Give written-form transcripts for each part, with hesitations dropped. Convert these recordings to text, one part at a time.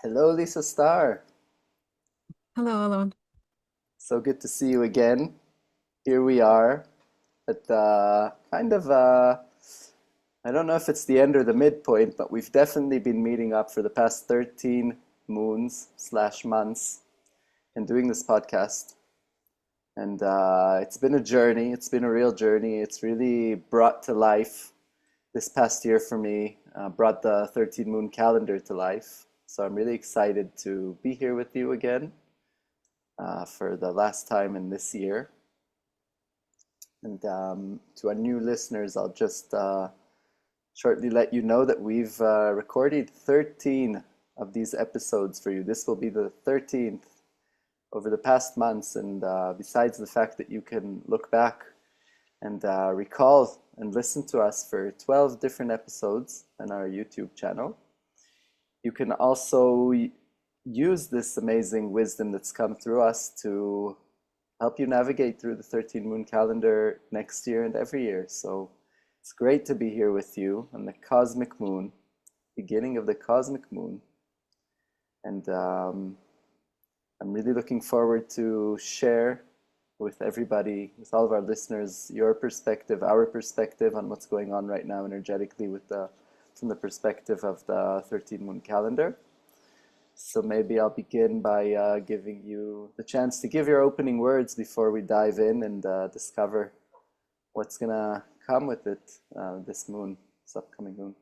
Hello, Lisa Star. Hello, Alon. So good to see you again. Here we are at the I don't know if it's the end or the midpoint, but we've definitely been meeting up for the past 13 moons slash months and doing this podcast. And it's been a journey. It's been a real journey. It's really brought to life this past year for me, brought the 13 moon calendar to life. So I'm really excited to be here with you again for the last time in this year. And to our new listeners, I'll just shortly let you know that we've recorded 13 of these episodes for you. This will be the 13th over the past months. And besides the fact that you can look back and recall and listen to us for 12 different episodes on our YouTube channel, you can also use this amazing wisdom that's come through us to help you navigate through the 13 moon calendar next year and every year. So it's great to be here with you on the cosmic moon, beginning of the cosmic moon. And I'm really looking forward to share with everybody, with all of our listeners, your perspective, our perspective on what's going on right now energetically from the perspective of the 13 moon calendar. So maybe I'll begin by giving you the chance to give your opening words before we dive in and discover what's gonna come with it this upcoming moon.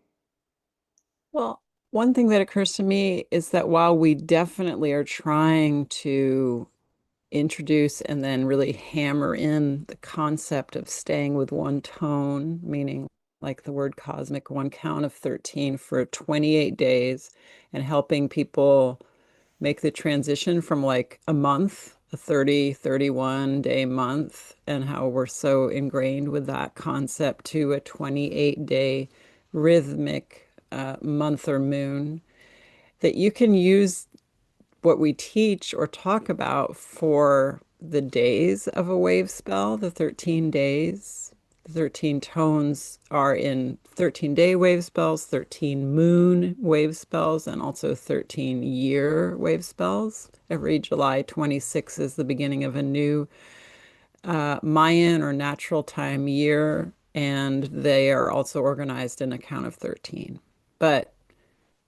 Well, one thing that occurs to me is that while we definitely are trying to introduce and then really hammer in the concept of staying with one tone, meaning like the word cosmic, one count of 13 for 28 days, and helping people make the transition from like a month, a 30, 31 day month, and how we're so ingrained with that concept to a 28-day rhythmic month or moon, that you can use what we teach or talk about for the days of a wave spell, the 13 days. The 13 tones are in 13-day wave spells, 13 moon wave spells, and also 13-year wave spells. Every July 26th is the beginning of a new Mayan or natural time year, and they are also organized in a count of 13. But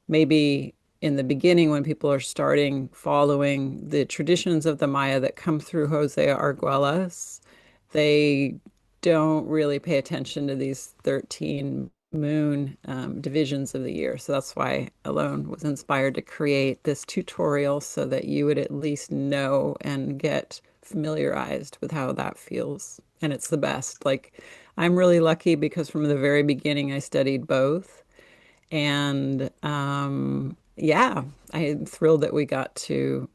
maybe in the beginning, when people are starting following the traditions of the Maya that come through Jose Arguelles, they don't really pay attention to these 13 moon divisions of the year. So that's why Alon was inspired to create this tutorial so that you would at least know and get familiarized with how that feels. And it's the best. Like, I'm really lucky because from the very beginning, I studied both. And yeah, I'm thrilled that we got to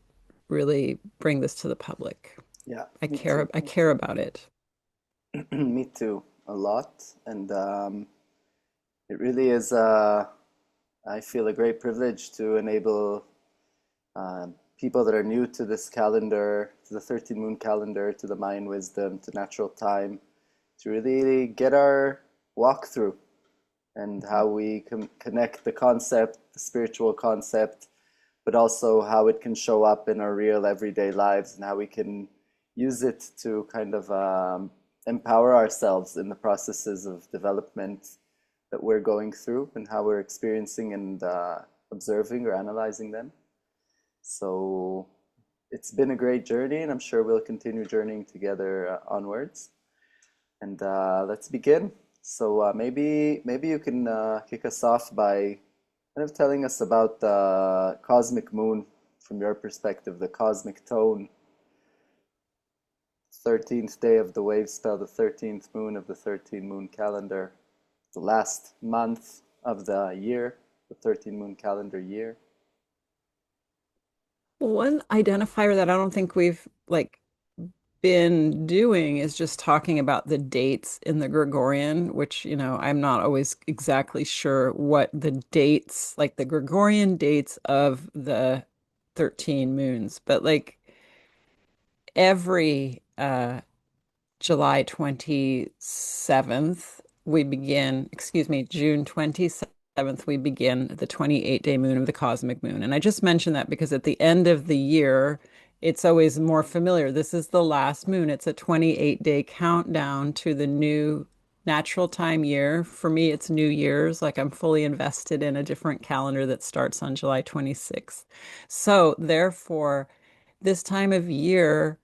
really bring this to the public. Yeah, I me care, too. I care about it. Me too, a lot. And it really is, I feel a great privilege to enable people that are new to this calendar, to the 13 moon calendar, to the Mayan wisdom, to natural time, to really get our walkthrough and how we connect the concept, the spiritual concept, but also how it can show up in our real everyday lives and how we can use it to kind of empower ourselves in the processes of development that we're going through and how we're experiencing and observing or analyzing them. So it's been a great journey, and I'm sure we'll continue journeying together onwards. And let's begin. So maybe you can kick us off by kind of telling us about the cosmic moon from your perspective, the cosmic tone, 13th day of the wave spell, the 13th moon of the 13 moon calendar, the last month of the year, the 13 moon calendar year. One identifier that I don't think we've like been doing is just talking about the dates in the Gregorian, which, I'm not always exactly sure what the dates, like the Gregorian dates of the 13 moons, but like every July 27th, we begin, excuse me, June 27th. 7th, we begin the 28-day moon of the cosmic moon. And I just mentioned that because at the end of the year, it's always more familiar. This is the last moon. It's a 28-day countdown to the new natural time year. For me, it's New Year's. Like I'm fully invested in a different calendar that starts on July 26th. So, therefore, this time of year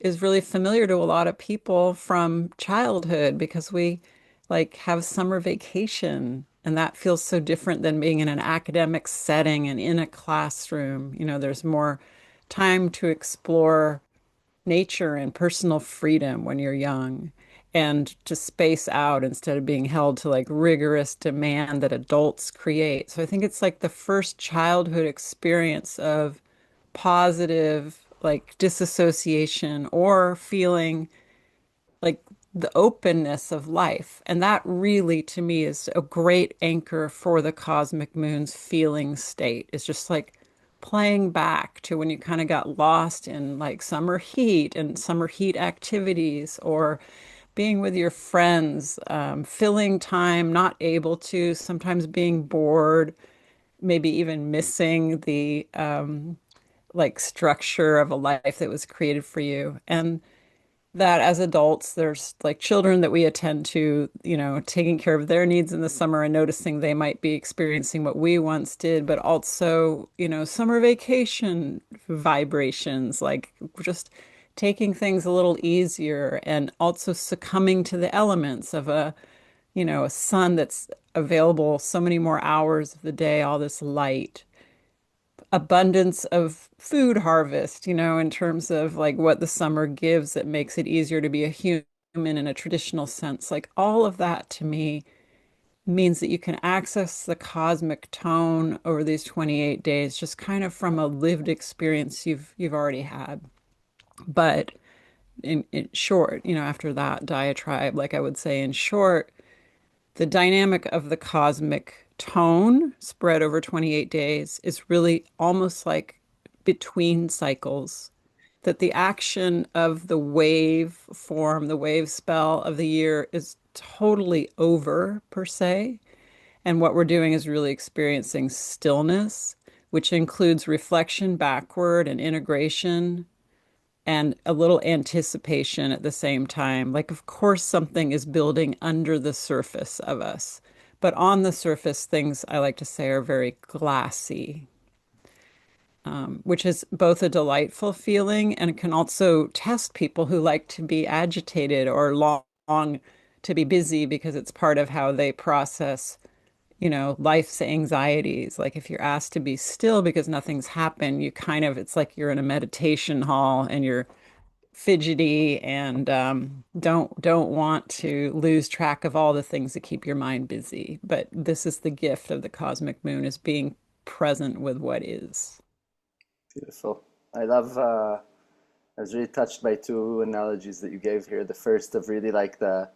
is really familiar to a lot of people from childhood because we like have summer vacation and that feels so different than being in an academic setting and in a classroom. You know, there's more time to explore nature and personal freedom when you're young and to space out instead of being held to like rigorous demand that adults create. So I think it's like the first childhood experience of positive like disassociation or feeling like the openness of life. And that really, to me, is a great anchor for the cosmic moon's feeling state. It's just like playing back to when you kind of got lost in like summer heat and summer heat activities or being with your friends, filling time, not able to, sometimes being bored, maybe even missing the like structure of a life that was created for you. And that as adults, there's like children that we attend to, you know, taking care of their needs in the summer and noticing they might be experiencing what we once did, but also, you know, summer vacation vibrations, like just taking things a little easier and also succumbing to the elements of a, you know, a sun that's available so many more hours of the day, all this light abundance of food harvest, you know, in terms of like what the summer gives that makes it easier to be a human in a traditional sense. Like all of that to me means that you can access the cosmic tone over these 28 days just kind of from a lived experience you've already had. But in short, you know, after that diatribe, like I would say in short, the dynamic of the cosmic tone spread over 28 days is really almost like between cycles, that the action of the wave form, the wave spell of the year is totally over, per se. And what we're doing is really experiencing stillness, which includes reflection backward and integration and a little anticipation at the same time. Like, of course, something is building under the surface of us. But on the surface, things I like to say are very glassy, which is both a delightful feeling and can also test people who like to be agitated or long to be busy because it's part of how they process, you know, life's anxieties. Like if you're asked to be still because nothing's happened, you kind of, it's like you're in a meditation hall and you're fidgety and don't want to lose track of all the things that keep your mind busy. But this is the gift of the cosmic moon is being present with what is. Beautiful. I love, I was really touched by two analogies that you gave here. The first of really like the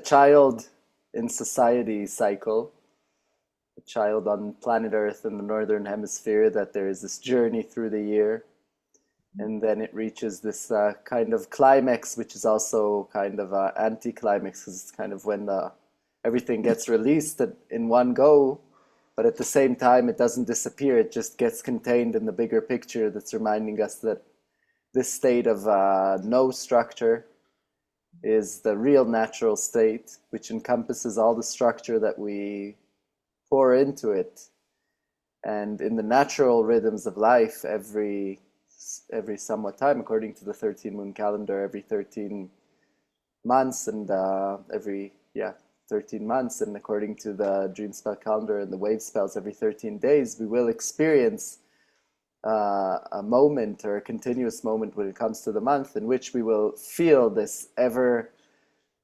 child in society cycle, the child on planet Earth in the northern hemisphere, that there is this journey through the year, and then it reaches this kind of climax, which is also kind of anti-climax, because it's kind of when everything gets released in one go, but at the same time it doesn't disappear. It just gets contained in the bigger picture that's reminding us that this state of no structure is the real natural state, which encompasses all the structure that we pour into it. And in the natural rhythms of life, every somewhat time, according to the 13 moon calendar, every 13 months, and every 13 months, and according to the dream spell calendar and the wave spells, every 13 days, we will experience a moment or a continuous moment when it comes to the month in which we will feel this ever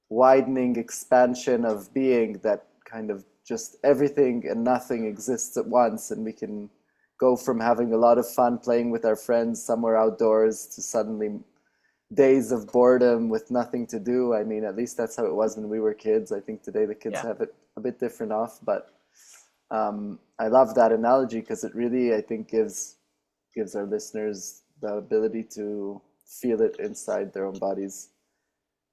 widening expansion of being, that kind of just everything and nothing exists at once, and we can go from having a lot of fun playing with our friends somewhere outdoors to suddenly days of boredom with nothing to do. I mean, at least that's how it was when we were kids. I think today the kids Yeah. have it a bit different off, but I love that analogy because it really, I think, gives our listeners the ability to feel it inside their own bodies,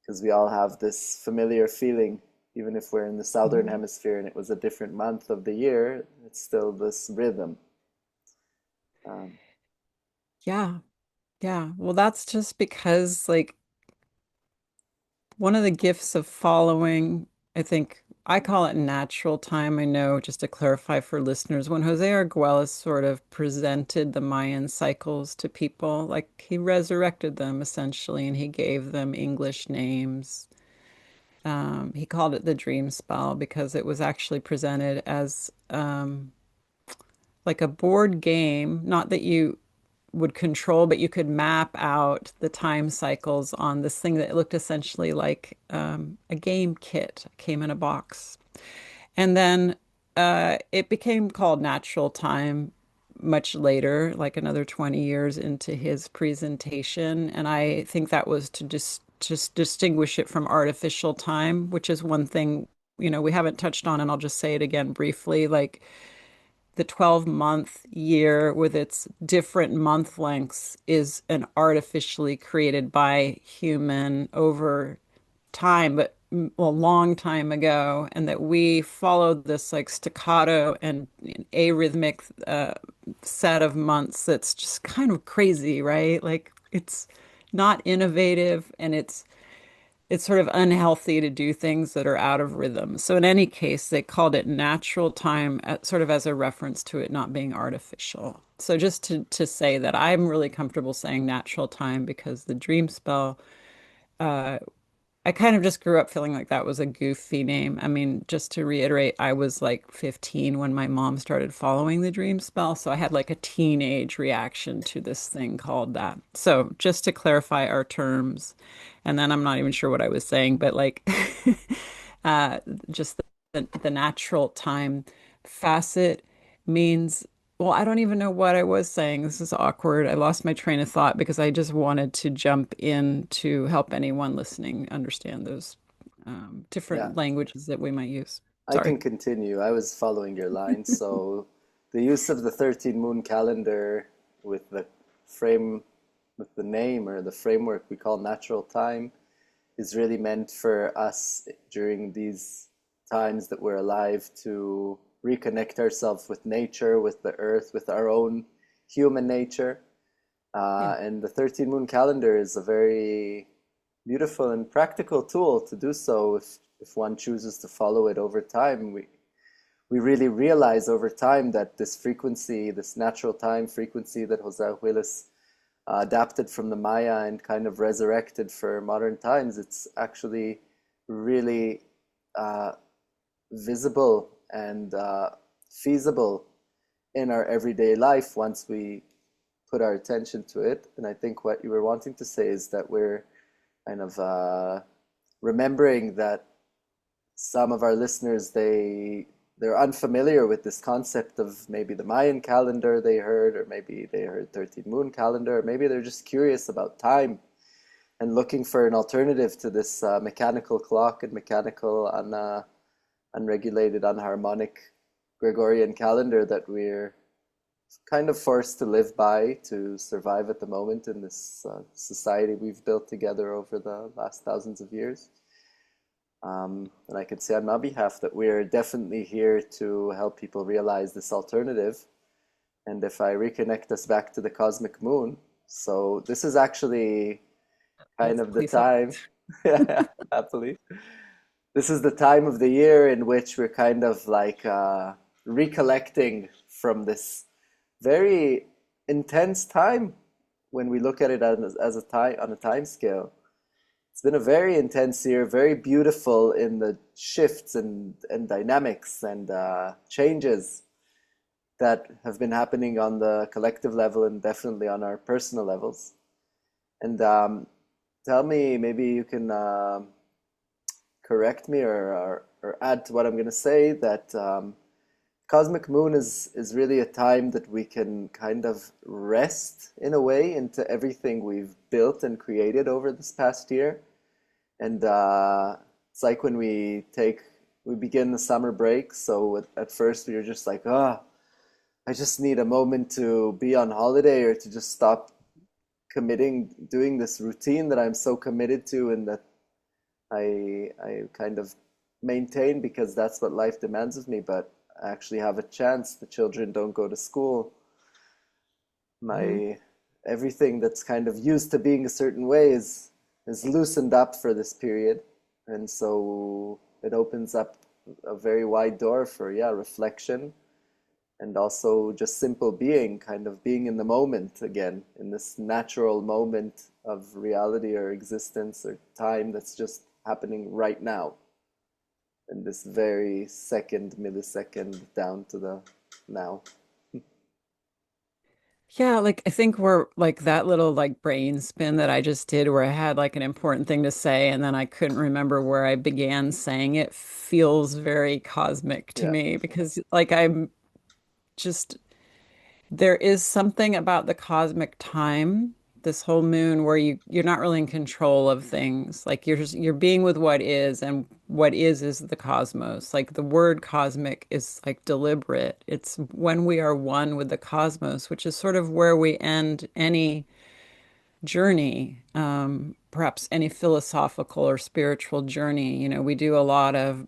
because we all have this familiar feeling Even if we're in the southern Mhm. hemisphere and it was a different month of the year, it's still this rhythm. Um, Yeah. Yeah. Well, that's just because, like, one of the gifts of following, I think I call it natural time. I know, just to clarify for listeners, when Jose Arguelles sort of presented the Mayan cycles to people, like he resurrected them essentially and he gave them English names. He called it the dream spell because it was actually presented as like a board game, not that you would control, but you could map out the time cycles on this thing that looked essentially like a game kit, came in a box. And then it became called natural time much later, like another 20 years into his presentation. And I think that was to just distinguish it from artificial time, which is one thing, we haven't touched on, and I'll just say it again briefly, like the 12-month year with its different month lengths is an artificially created by human over time, but a long time ago, and that we followed this like staccato and arrhythmic set of months that's just kind of crazy, right? Like it's not innovative and it's sort of unhealthy to do things that are out of rhythm. So in any case, they called it natural time, sort of as a reference to it not being artificial. So just to say that I'm really comfortable saying natural time because the dream spell, uh, I kind of just grew up feeling like that was a goofy name. I mean, just to reiterate, I was like 15 when my mom started following the dream spell. So I had like a teenage reaction to this thing called that. So just to clarify our terms, and then I'm not even sure what I was saying, but like uh, just the natural time facet means, well, I don't even know what I was saying. This is awkward. I lost my train of thought because I just wanted to jump in to help anyone listening understand those yeah, different languages that we might use. I Sorry. can continue. I was following your line. So the use of the 13 moon calendar with the frame, with the name or the framework we call natural time is really meant for us during these times that we're alive to reconnect ourselves with nature, with the earth, with our own human nature. Yeah. And the 13 moon calendar is a very beautiful and practical tool to do so if one chooses to follow it over time. We really realize over time that this frequency, this natural time frequency that Jose Willis adapted from the Maya and kind of resurrected for modern times, it's actually really uh, visible and feasible in our everyday life once we put our attention to it. And I think what you were wanting to say is that we're kind of remembering that some of our listeners they're unfamiliar with this concept of maybe the Mayan calendar they heard, or maybe they heard 13 moon calendar, or maybe they're just curious about time and looking for an alternative to this mechanical clock and mechanical unregulated, unharmonic Gregorian calendar that we're kind of forced to live by to survive at the moment in this society we've built together over the last thousands of years. And I can say on my behalf that we're definitely here to help people realize this alternative. And if I reconnect us back to the cosmic moon, so this is actually kind Yes, of the please help. time, yeah, happily. This is the time of the year in which we're kind of like recollecting from this very intense time when we look at it as a time on a time scale. It's been a very intense year, very beautiful in the shifts and dynamics and changes that have been happening on the collective level and definitely on our personal levels. And tell me, maybe you can correct me or add to what I'm going to say that Cosmic Moon is really a time that we can kind of rest in a way into everything we've built and created over this past year. And it's like when we begin the summer break. So at first we were just like, ah, oh, I just need a moment to be on holiday or to just stop doing this routine that I'm so committed to and that I kind of maintain because that's what life demands of me, but I actually have a chance. The children don't go to school. Mhm. My everything that's kind of used to being a certain way is loosened up for this period, and so it opens up a very wide door for, yeah, reflection, and also just simple being, kind of being in the moment again, in this natural moment of reality or existence or time that's just happening right now, in this very second, millisecond down to the now. Yeah, like I think we're like that little like brain spin that I just did where I had like an important thing to say and then I couldn't remember where I began saying it feels very cosmic to Yeah. me because like I'm just there is something about the cosmic time, this whole moon, where you're not really in control of things. Like you're being with what is, and what is the cosmos. Like the word cosmic is like deliberate. It's when we are one with the cosmos, which is sort of where we end any journey, perhaps any philosophical or spiritual journey. You know, we do a lot of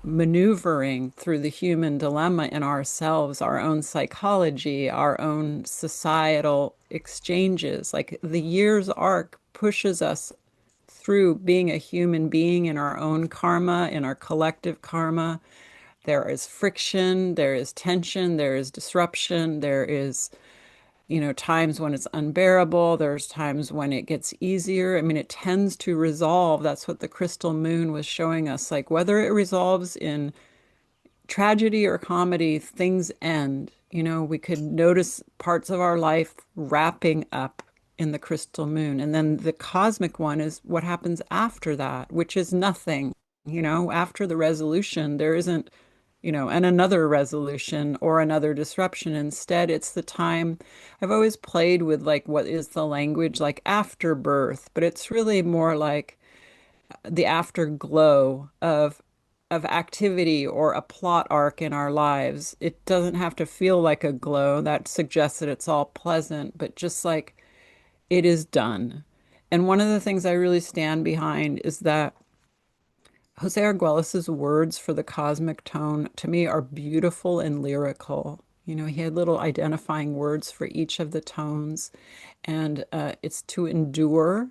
maneuvering through the human dilemma in ourselves, our own psychology, our own societal exchanges. Like the year's arc pushes us through being a human being in our own karma, in our collective karma. There is friction, there is tension, there is disruption, there is times when it's unbearable. There's times when it gets easier. I mean, it tends to resolve. That's what the crystal moon was showing us. Like whether it resolves in tragedy or comedy, things end. You know, we could notice parts of our life wrapping up in the crystal moon. And then the cosmic one is what happens after that, which is nothing. You know, after the resolution, there isn't, and another resolution or another disruption. Instead, it's the time I've always played with like what is the language like afterbirth, but it's really more like the afterglow of activity or a plot arc in our lives. It doesn't have to feel like a glow. That suggests that it's all pleasant, but just like it is done. And one of the things I really stand behind is that Jose Arguelles's words for the cosmic tone to me are beautiful and lyrical. You know, he had little identifying words for each of the tones, and it's to endure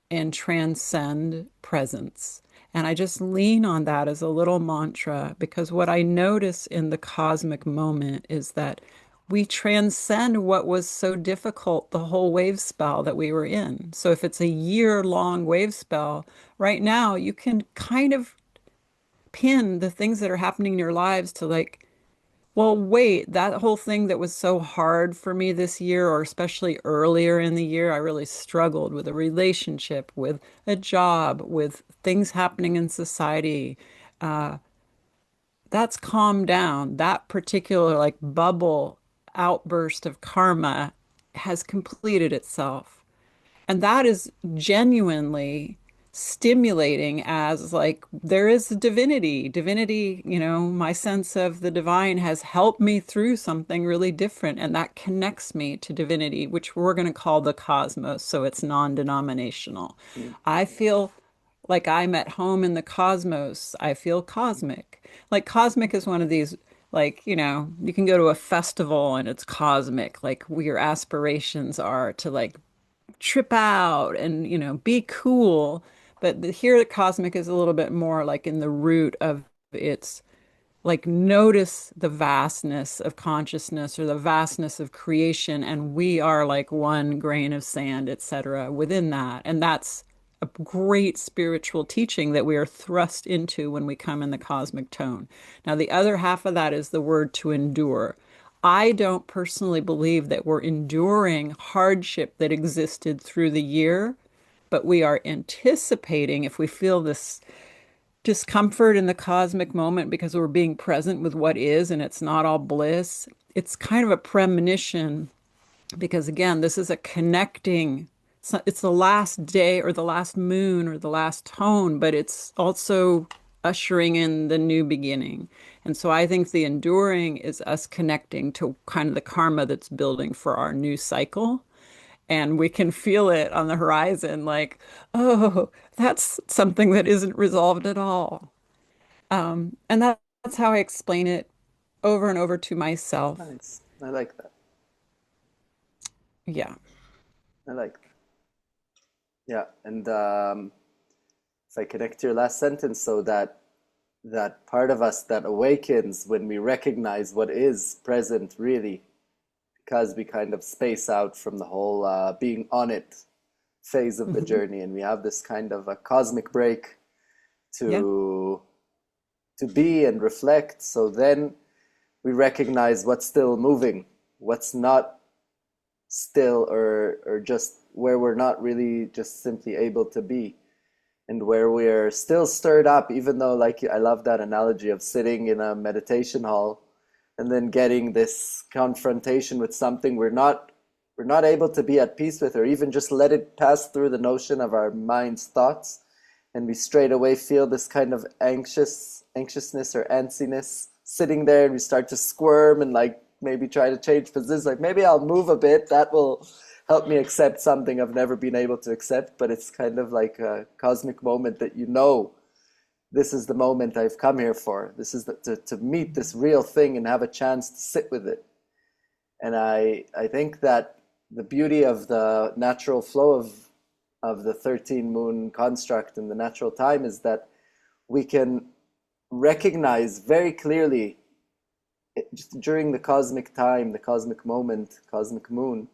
and transcend presence. And I just lean on that as a little mantra because what I notice in the cosmic moment is that we transcend what was so difficult the whole wave spell that we were in. So if it's a year-long wave spell, right now you can kind of pin the things that are happening in your lives to like, well, wait, that whole thing that was so hard for me this year, or especially earlier in the year, I really struggled with a relationship, with a job, with things happening in society. Uh, that's calmed down. That particular like bubble outburst of karma has completed itself. And that is genuinely stimulating as like there is divinity. Divinity, my sense of the divine has helped me through something really different. And that connects me to divinity, which we're going to call the cosmos. So it's non-denominational. Mm. I feel like I'm at home in the cosmos. I feel cosmic. Like cosmic is one of these like, you can go to a festival and it's cosmic, like your aspirations are to like trip out and, be cool. But here, the cosmic is a little bit more like in the root of its like notice the vastness of consciousness or the vastness of creation, and we are like one grain of sand, etc., within that. And that's a great spiritual teaching that we are thrust into when we come in the cosmic tone. Now, the other half of that is the word to endure. I don't personally believe that we're enduring hardship that existed through the year, but we are anticipating if we feel this discomfort in the cosmic moment because we're being present with what is and it's not all bliss. It's kind of a premonition because, again, this is a connecting, it's the last day or the last moon or the last tone, but it's also ushering in the new beginning. And so I think the enduring is us connecting to kind of the karma that's building for our new cycle. And we can feel it on the horizon, like, oh, that's something that isn't resolved at all. And that's how I explain it over and over to myself. Nice. I like that. Yeah. I like that. Yeah. And if I connect to your last sentence, so that part of us that awakens when we recognize what is present really, because we kind of space out from the whole being on it phase of the Hmm. journey, and we have this kind of a cosmic break Yeah. to be and reflect. So then we recognize what's still moving, what's not still, or just where we're not really just simply able to be, and where we're still stirred up, even though, like, I love that analogy of sitting in a meditation hall and then getting this confrontation with something we're not able to be at peace with, or even just let it pass through the notion of our mind's thoughts, and we straight away feel this kind of anxiousness or antsiness sitting there, and we start to squirm and like maybe try to change positions, like maybe I'll move a bit, that will help me accept something I've never been able to accept. But it's kind of like a cosmic moment that, this is the moment I've come here for. This is to meet this real thing and have a chance to sit with it. And I think that the beauty of the natural flow of the 13 moon construct and the natural time is that we can recognize very clearly, just during the cosmic time, the cosmic moment, cosmic moon,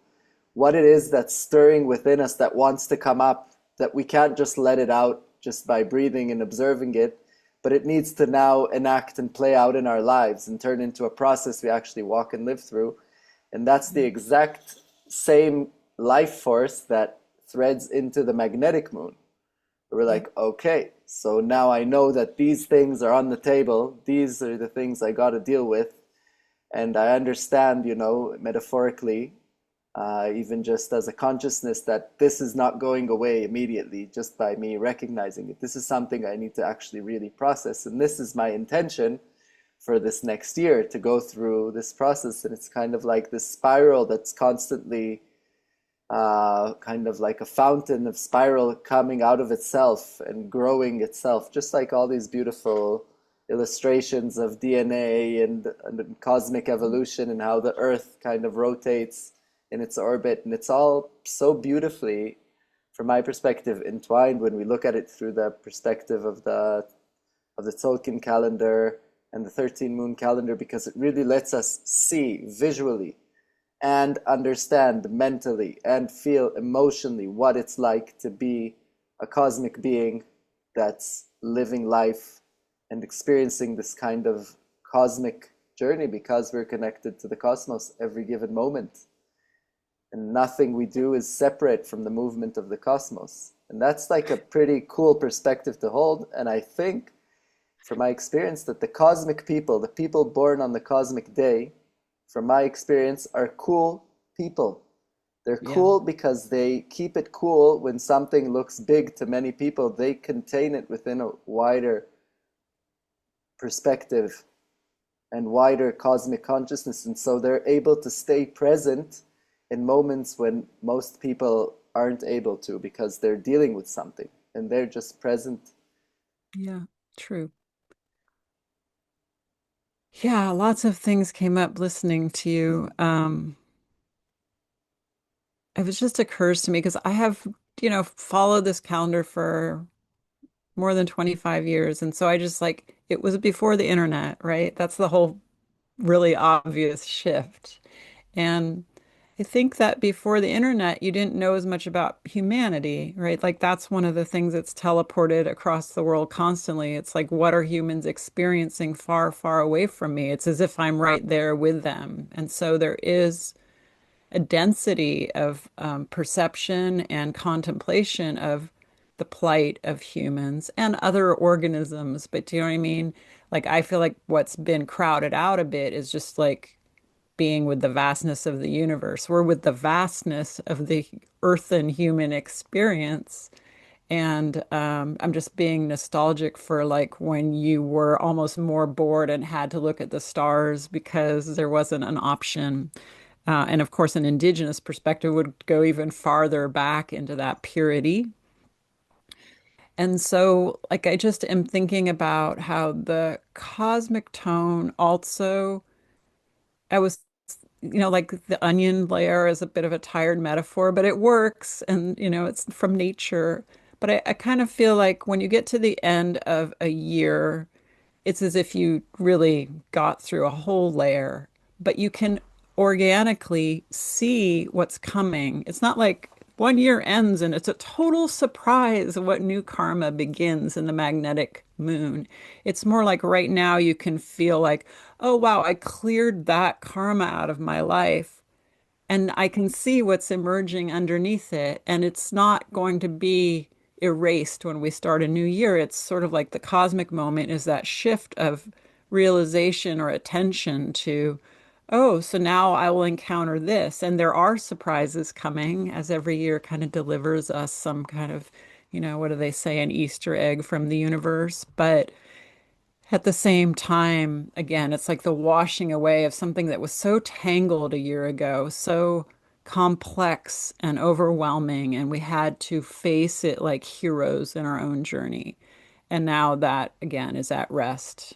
what it is that's stirring within us that wants to come up, that we can't just let it out just by breathing and observing it, but it needs to now enact and play out in our lives and turn into a process we actually walk and live through. And that's the exact same life force that threads into the magnetic moon. We're Yeah. like, okay, so now I know that these things are on the table. These are the things I got to deal with. And I understand, metaphorically, even just as a consciousness, that this is not going away immediately just by me recognizing it. This is something I need to actually really process. And this is my intention for this next year, to go through this process. And it's kind of like this spiral that's constantly kind of like a fountain of spiral coming out of itself and growing itself, just like all these beautiful illustrations of DNA and cosmic evolution, and how the Earth kind of rotates in its orbit. And it's all so beautifully, from my perspective, entwined when we look at it through the perspective of the Tzolk'in calendar and the 13 moon calendar, because it really lets us see visually and understand mentally and feel emotionally what it's like to be a cosmic being that's living life and experiencing this kind of cosmic journey, because we're connected to the cosmos every given moment. And nothing we do is separate from the movement of the cosmos. And that's like a pretty cool perspective to hold. And I think, from my experience, that the cosmic people, the people born on the cosmic day, from my experience, are cool people. They're Yeah. cool because they keep it cool when something looks big to many people. They contain it within a wider perspective and wider cosmic consciousness. And so they're able to stay present in moments when most people aren't able to, because they're dealing with something and they're just present. Yeah. True. Yeah, lots of things came up listening to you. It was just occurs to me because I have, followed this calendar for more than 25 years. And so I just like, it was before the internet, right? That's the whole really obvious shift. And I think that before the internet, you didn't know as much about humanity, right? Like that's one of the things that's teleported across the world constantly. It's like, what are humans experiencing far, far away from me? It's as if I'm right there with them. And so there is a density of perception and contemplation of the plight of humans and other organisms. But do you know what I mean? Like, I feel like what's been crowded out a bit is just like being with the vastness of the universe. We're with the vastness of the earthen human experience. And I'm just being nostalgic for like when you were almost more bored and had to look at the stars because there wasn't an option. And of course, an indigenous perspective would go even farther back into that purity. And so, like, I just am thinking about how the cosmic tone also, I was, like the onion layer is a bit of a tired metaphor, but it works. And, it's from nature. But I kind of feel like when you get to the end of a year, it's as if you really got through a whole layer, but you can organically see what's coming. It's not like one year ends and it's a total surprise what new karma begins in the magnetic moon. It's more like right now you can feel like, oh, wow, I cleared that karma out of my life and I can see what's emerging underneath it. And it's not going to be erased when we start a new year. It's sort of like the cosmic moment is that shift of realization or attention to, oh, so now I will encounter this. And there are surprises coming as every year kind of delivers us some kind of, what do they say, an Easter egg from the universe. But at the same time, again, it's like the washing away of something that was so tangled a year ago, so complex and overwhelming, and we had to face it like heroes in our own journey. And now that, again, is at rest.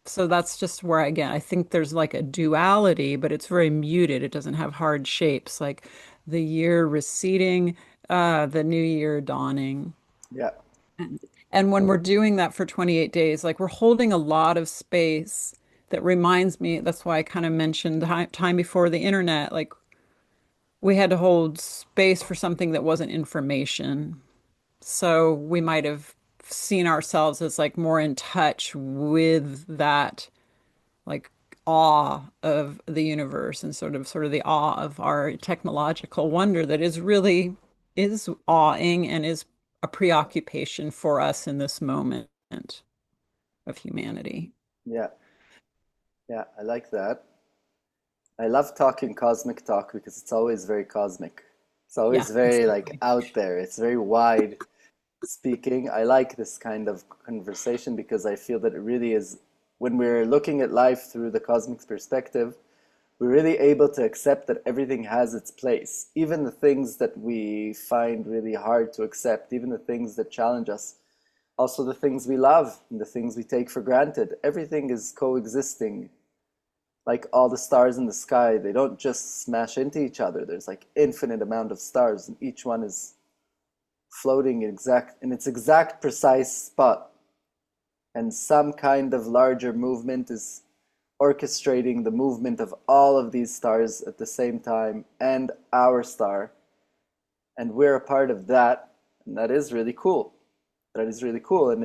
So that's just where, again, I think there's like a duality, but it's very muted. It doesn't have hard shapes, like the year receding, the new year dawning. Yeah, And and when we're doing that for 28 days, like we're holding a lot of space that reminds me, that's why I kind of mentioned the time before the internet, like we had to hold space for something that wasn't information. So we might have seen ourselves as like more in touch with that like awe of the universe and sort of the awe of our technological wonder that is really is awing and is a preoccupation for us in this moment of humanity. yeah, yeah. I like that. I love talking cosmic talk because it's always very cosmic. It's Yeah, always very like exactly. out there. It's very wide speaking. I like this kind of conversation because I feel that it really is, when we're looking at life through the cosmic perspective, we're really able to accept that everything has its place. Even the things that we find really hard to accept, even the things that challenge us, also the things we love and the things we take for granted. Everything is coexisting, like all the stars in the sky. They don't just smash into each other. There's like infinite amount of stars, and each one is floating in its exact precise spot. And some kind of larger movement is orchestrating the movement of all of these stars at the same time, and our star, and we're a part of that. And that is really cool. That is really cool. And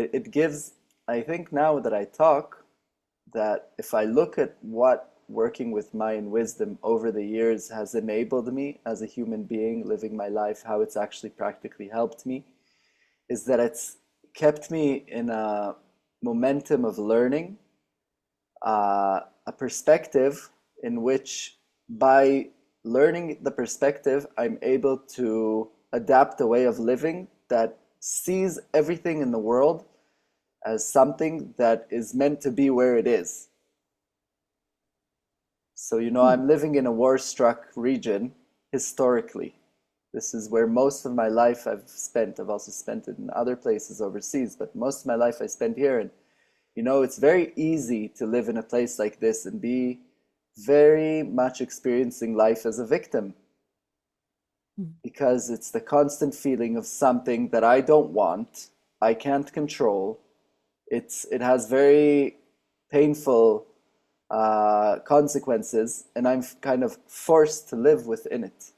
it gives, I think now that I talk, that if I look at what working with Mayan wisdom over the years has enabled me as a human being living my life, how it's actually practically helped me, is that it's kept me in a momentum of learning, a perspective in which, by learning the perspective, I'm able to adapt a way of living that sees everything in the world as something that is meant to be where it is. So, Hmm. I'm living in a war struck region historically. This is where most of my life I've spent. I've also spent it in other places overseas, but most of my life I spent here. And, it's very easy to live in a place like this and be very much experiencing life as a victim, because it's the constant feeling of something that I don't want, I can't control. It has very painful consequences, and I'm kind of forced to live within it.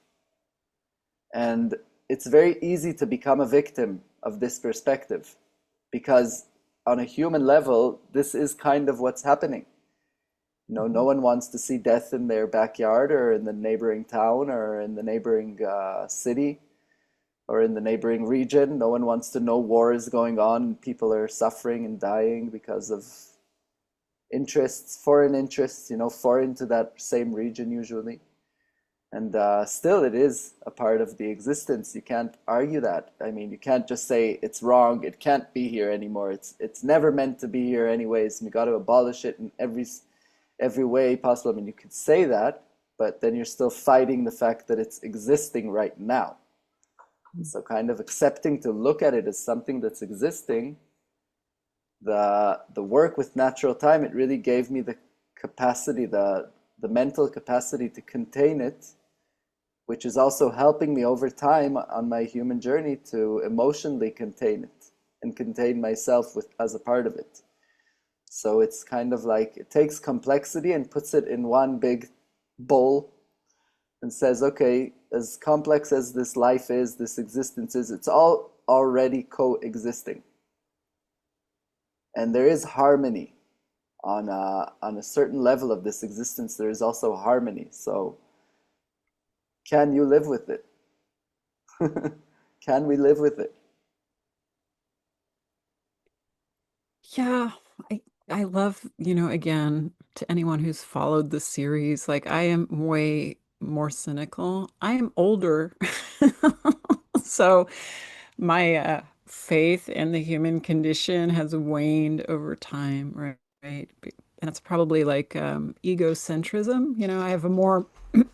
And it's very easy to become a victim of this perspective because, on a human level, this is kind of what's happening. No one wants to see death in their backyard or in the neighboring town or in the neighboring city or in the neighboring region. No one wants to know war is going on. People are suffering and dying because of interests, foreign interests, foreign to that same region usually. And still, it is a part of the existence. You can't argue that. I mean, you can't just say it's wrong. It can't be here anymore. It's never meant to be here anyways. And we got to abolish it in every way possible. I mean, you could say that, but then you're still fighting the fact that it's existing right now. So kind of accepting to look at it as something that's existing, the work with natural time, it really gave me the capacity, the mental capacity to contain it, which is also helping me over time on my human journey to emotionally contain it and contain myself with as a part of it. So it's kind of like it takes complexity and puts it in one big bowl and says, okay, as complex as this life is, this existence is, it's all already coexisting. And there is harmony on a certain level of this existence. There is also harmony. So can you live with it? Can we live with it? Yeah, I I love, again, to anyone who's followed the series, like I am way more cynical. I am older. So my faith in the human condition has waned over time, right? Right. And it's probably like egocentrism. I have a more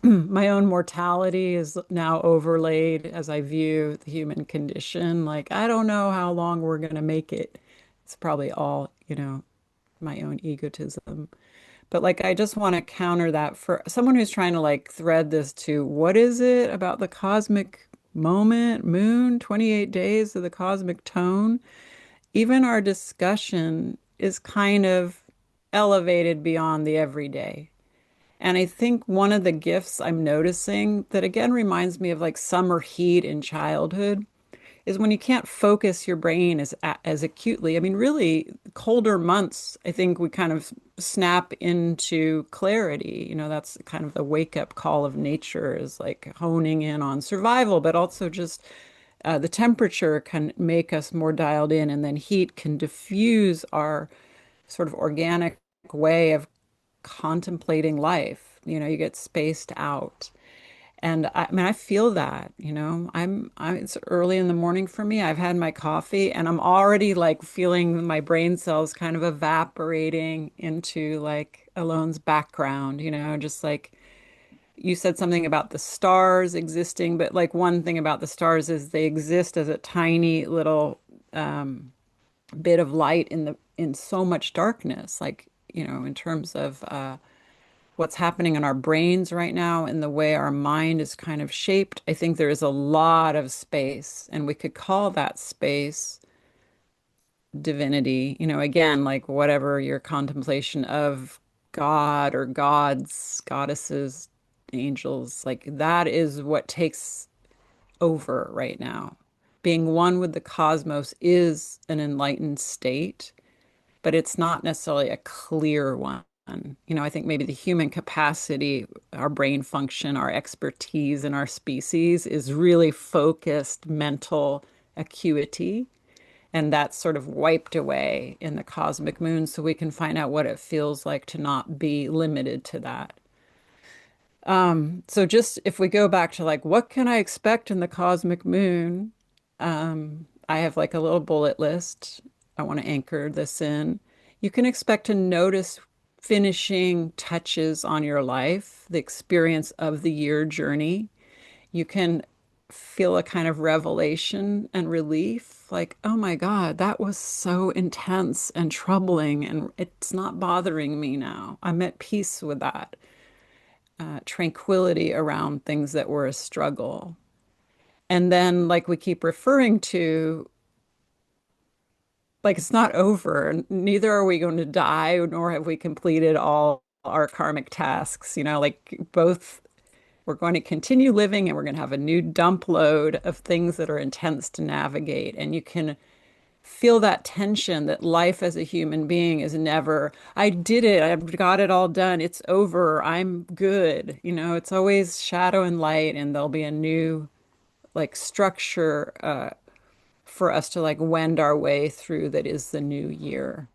my own mortality is now overlaid as I view the human condition. Like, I don't know how long we're going to make it. It's probably all, my own egotism. But like, I just want to counter that for someone who's trying to like thread this to what is it about the cosmic moment, moon, 28 days of the cosmic tone? Even our discussion is kind of elevated beyond the everyday. And I think one of the gifts I'm noticing that again reminds me of like summer heat in childhood is when you can't focus your brain as acutely. I mean, really, colder months, I think we kind of snap into clarity. That's kind of the wake up call of nature is like honing in on survival, but also just the temperature can make us more dialed in, and then heat can diffuse our sort of organic way of contemplating life. You get spaced out. And I mean, I feel that, it's early in the morning for me. I've had my coffee and I'm already like feeling my brain cells kind of evaporating into like Alon's background, just like you said something about the stars existing, but like one thing about the stars is they exist as a tiny little bit of light in so much darkness, like, in terms of what's happening in our brains right now and the way our mind is kind of shaped, I think there is a lot of space, and we could call that space divinity. Again, like whatever your contemplation of God or gods, goddesses, angels, like that is what takes over right now. Being one with the cosmos is an enlightened state, but it's not necessarily a clear one. I think maybe the human capacity, our brain function, our expertise in our species is really focused mental acuity. And that's sort of wiped away in the cosmic moon. So we can find out what it feels like to not be limited to that. So just if we go back to like, what can I expect in the cosmic moon? I have like a little bullet list. I want to anchor this in. You can expect to notice finishing touches on your life, the experience of the year journey. You can feel a kind of revelation and relief, like, oh my God, that was so intense and troubling, and it's not bothering me now. I'm at peace with that tranquility around things that were a struggle. And then, like we keep referring to, like it's not over. Neither are we going to die, nor have we completed all our karmic tasks. Like both, we're going to continue living and we're going to have a new dump load of things that are intense to navigate. And you can feel that tension that life as a human being is never, I did it, I've got it all done, it's over, I'm good. It's always shadow and light, and there'll be a new like structure for us to like wend our way through that is the new year.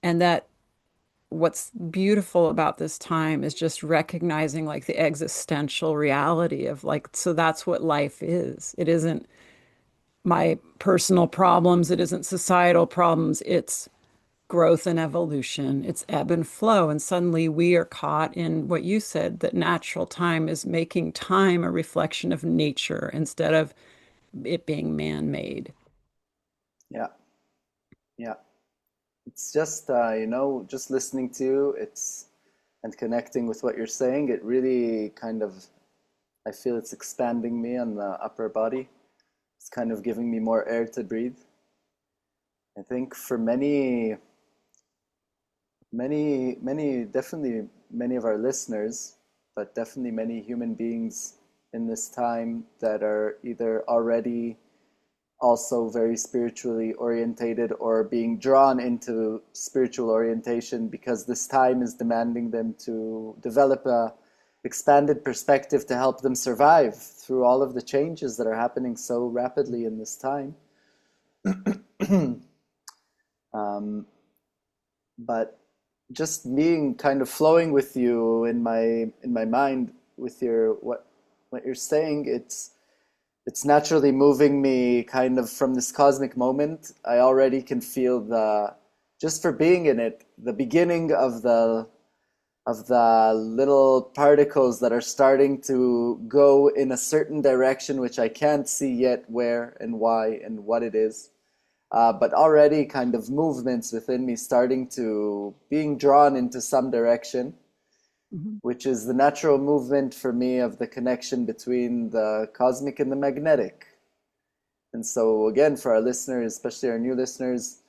And that what's beautiful about this time is just recognizing like the existential reality of like, so that's what life is. It isn't my personal problems, it isn't societal problems, it's growth and evolution. It's ebb and flow. And suddenly we are caught in what you said, that natural time is making time a reflection of nature instead of it being man-made. Yeah, yeah. It's just just listening to you, it's and connecting with what you're saying. It really kind of, I feel it's expanding me on the upper body. It's kind of giving me more air to breathe. I think for definitely many of our listeners, but definitely many human beings in this time that are either already also very spiritually orientated or being drawn into spiritual orientation because this time is demanding them to develop a expanded perspective to help them survive through all of the changes that are happening so rapidly in this time. But just being kind of flowing with you in my mind with your what you're saying, it's naturally moving me kind of from this cosmic moment. I already can feel the, just for being in it, the beginning of the little particles that are starting to go in a certain direction, which I can't see yet where and why and what it is. But already kind of movements within me starting to being drawn into some direction, Mhm. which is the natural movement for me of the connection between the cosmic and the magnetic. And so, again, for our listeners, especially our new listeners,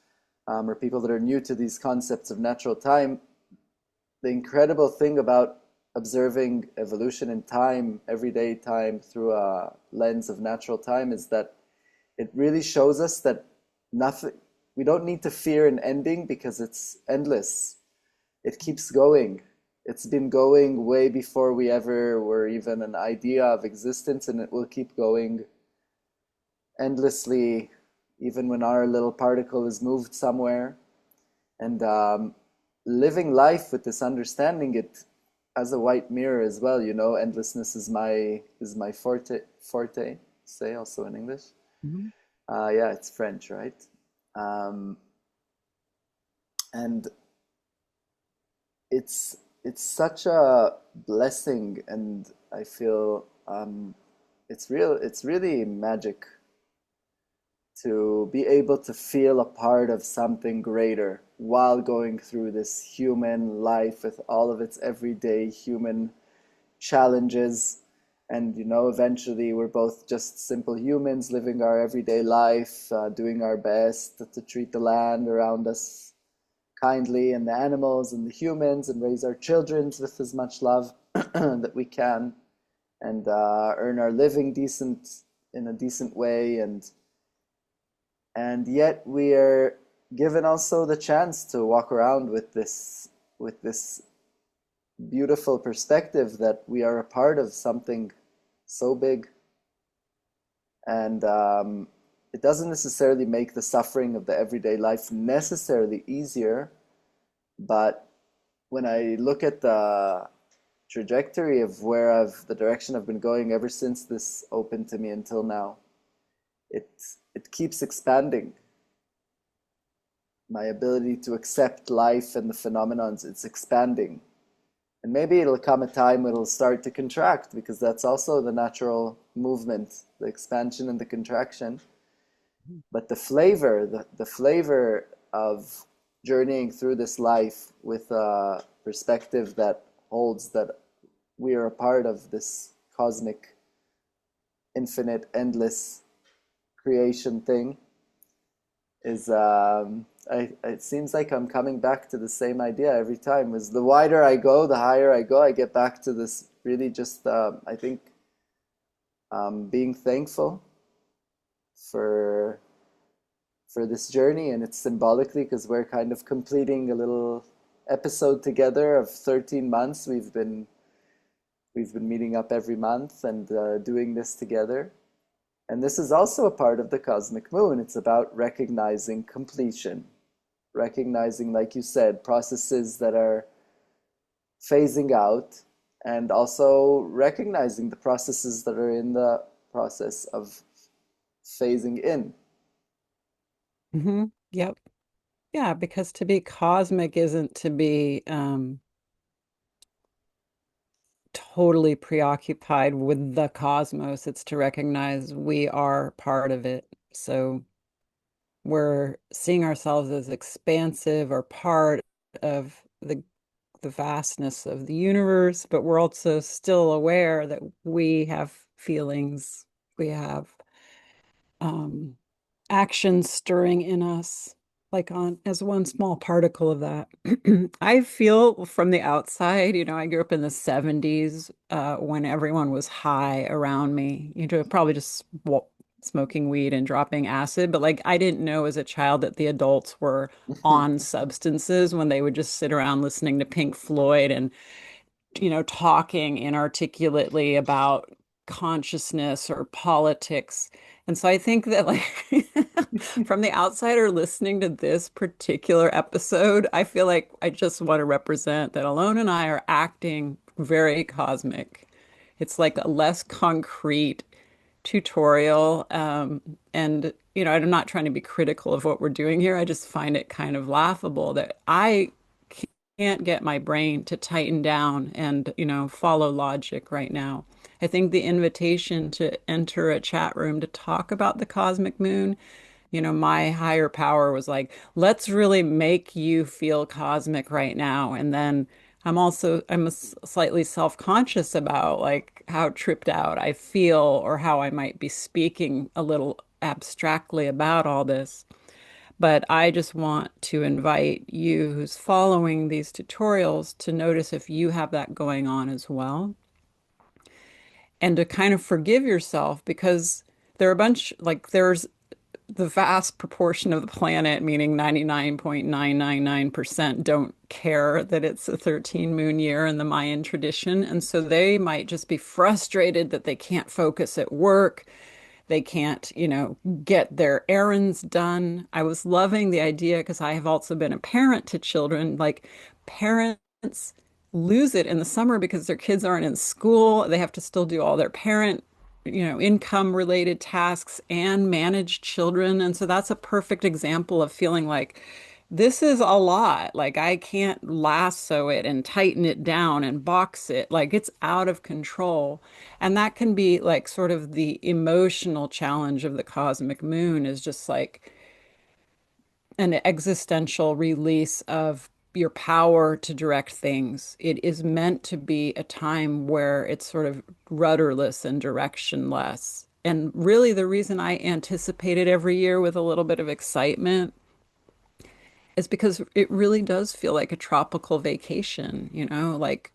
or people that are new to these concepts of natural time, the incredible thing about observing evolution in time, everyday time, through a lens of natural time is that it really shows us that nothing, we don't need to fear an ending because it's endless. It keeps going. It's been going way before we ever were even an idea of existence, and it will keep going endlessly, even when our little particle is moved somewhere. And living life with this understanding, it as a white mirror as well. You know, endlessness is my forte. Say also in English. Mhm. Yeah, it's French, right? Um, and it's such a blessing, and I feel it's really magic to be able to feel a part of something greater while going through this human life with all of its everyday human challenges. And eventually we're both just simple humans living our everyday life, doing our best to treat the land around us kindly, and the animals and the humans, and raise our children with as much love that we can, and earn our living in a decent way. And yet we are given also the chance to walk around with this beautiful perspective that we are a part of something so big. And it doesn't necessarily make the suffering of the everyday life necessarily easier, but when I look at the trajectory of the direction I've been going ever since this opened to me until now, it it keeps expanding. My ability to accept life and the phenomenons, it's expanding. And maybe it'll come a time when it'll start to contract, because that's also the natural movement, the expansion and the contraction. But the flavor of journeying through this life with a perspective that holds that we are a part of this cosmic, infinite, endless creation thing is it seems like I'm coming back to the same idea every time. Is the wider I go, the higher I go, I get back to this really just I think being thankful for this journey, and it's symbolically because we're kind of completing a little episode together of 13 months. We've been meeting up every month and doing this together. And this is also a part of the cosmic moon. It's about recognizing completion, recognizing, like you said, processes that are phasing out, and also recognizing the processes that are in the process of phasing in. Mhm. Yep. Yeah, because to be cosmic isn't to be totally preoccupied with the cosmos. It's to recognize we are part of it. So we're seeing ourselves as expansive or part of the vastness of the universe, but we're also still aware that we have feelings, we have um, action stirring in us, like on as one small particle of that. I feel from the outside, I grew up in the 70s when everyone was high around me, probably just smoking weed and dropping acid, but like I didn't know as a child that the adults were on substances when they would just sit around listening to Pink Floyd and talking inarticulately about consciousness or politics. And so I think that, like, from the outsider listening to this particular episode, I feel like I just want to represent that Alon and I are acting very cosmic. It's like a less concrete tutorial. And, I'm not trying to be critical of what we're doing here. I just find it kind of laughable that I can't get my brain to tighten down and, follow logic right now. I think the invitation to enter a chat room to talk about the cosmic moon, my higher power was like, let's really make you feel cosmic right now. And then I'm slightly self-conscious about like how tripped out I feel or how I might be speaking a little abstractly about all this. But I just want to invite you who's following these tutorials to notice if you have that going on as well and to kind of forgive yourself because there are a bunch, like there's the vast proportion of the planet, meaning 99.999% don't care that it's a 13 moon year in the Mayan tradition. And so they might just be frustrated that they can't focus at work. They can't, get their errands done. I was loving the idea because I have also been a parent to children. Like parents lose it in the summer because their kids aren't in school. They have to still do all their income related tasks and manage children. And so that's a perfect example of feeling like this is a lot. Like I can't lasso it and tighten it down and box it. Like it's out of control. And that can be like sort of the emotional challenge of the cosmic moon is just like an existential release of your power to direct things. It is meant to be a time where it's sort of rudderless and directionless. And really, the reason I anticipate it every year with a little bit of excitement is because it really does feel like a tropical vacation, like,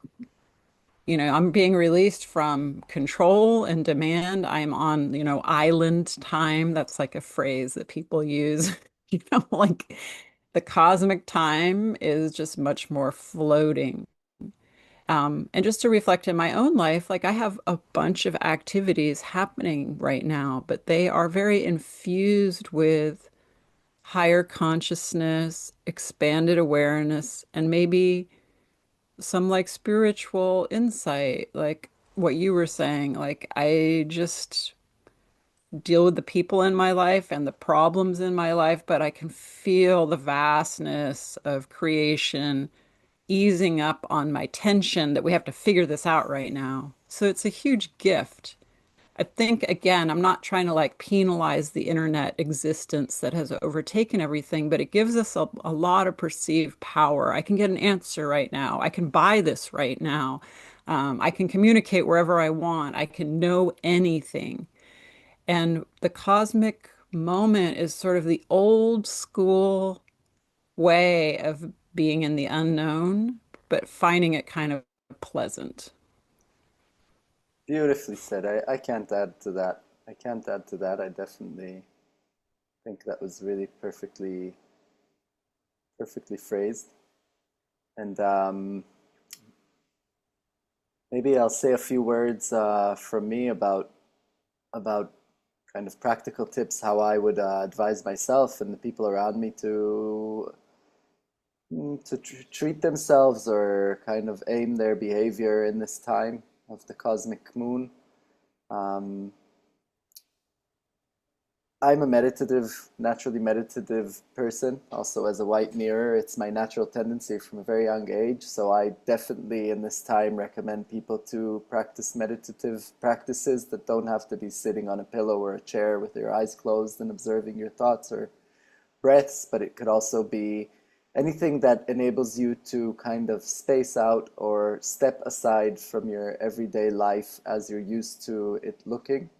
I'm being released from control and demand. I'm on, island time. That's like a phrase that people use, like the cosmic time is just much more floating. And just to reflect in my own life, like I have a bunch of activities happening right now, but they are very infused with higher consciousness, expanded awareness, and maybe some like spiritual insight, like what you were saying. Like I just deal with the people in my life and the problems in my life, but I can feel the vastness of creation easing up on my tension that we have to figure this out right now. So it's a huge gift. I think, again, I'm not trying to like penalize the internet existence that has overtaken everything, but it gives us a lot of perceived power. I can get an answer right now. I can buy this right now. I can communicate wherever I want. I can know anything. And the cosmic moment is sort of the old school way of being in the unknown, but finding it kind of pleasant. Beautifully said. I can't add to that. I can't add to that. I definitely think that was really perfectly phrased. And maybe I'll say a few words from me about kind of practical tips how I would advise myself and the people around me to treat themselves or kind of aim their behavior in this time of the cosmic moon. Um, I'm a meditative, naturally meditative person. Also, as a white mirror, it's my natural tendency from a very young age. So, I definitely in this time recommend people to practice meditative practices that don't have to be sitting on a pillow or a chair with your eyes closed and observing your thoughts or breaths, but it could also be anything that enables you to kind of space out or step aside from your everyday life as you're used to it looking.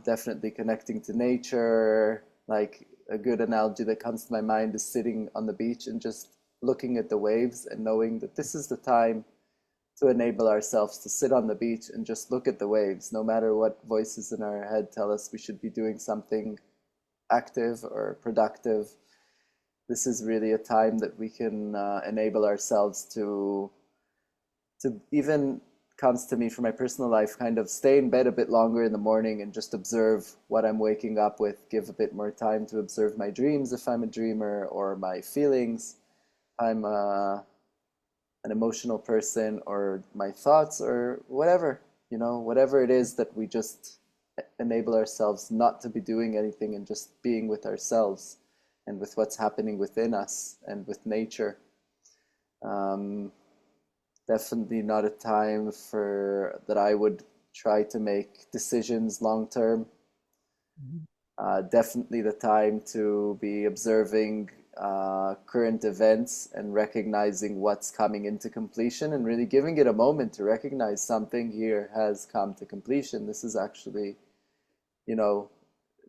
Definitely connecting to nature. Like a good analogy that comes to my mind is sitting on the beach and just looking at the waves and knowing that this is the time to enable ourselves to sit on the beach and just look at the waves, no matter what voices in our head tell us we should be doing something active or productive. This is really a time that we can enable ourselves to even comes to me for my personal life, kind of stay in bed a bit longer in the morning and just observe what I'm waking up with, give a bit more time to observe my dreams if I'm a dreamer, or my feelings. I'm an emotional person, or my thoughts, or whatever, whatever it is that we just enable ourselves not to be doing anything and just being with ourselves and with what's happening within us and with nature. Um, Definitely not a time for that I would try to make decisions long term. Definitely the time to be observing current events and recognizing what's coming into completion and really giving it a moment to recognize something here has come to completion. This is actually, you know,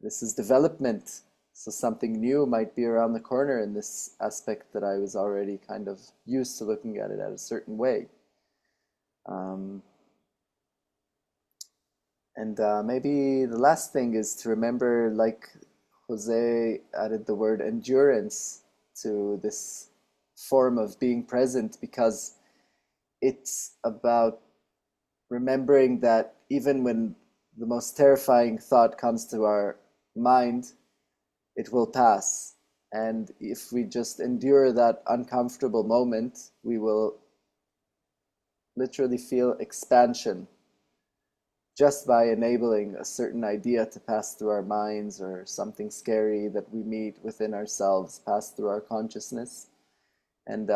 this is development. So something new might be around the corner in this aspect that I was already kind of used to looking at it at a certain way. Um, and maybe the last thing is to remember, like Jose added the word endurance to this form of being present, because it's about remembering that even when the most terrifying thought comes to our mind, it will pass. And if we just endure that uncomfortable moment, we will literally feel expansion just by enabling a certain idea to pass through our minds, or something scary that we meet within ourselves pass through our consciousness. And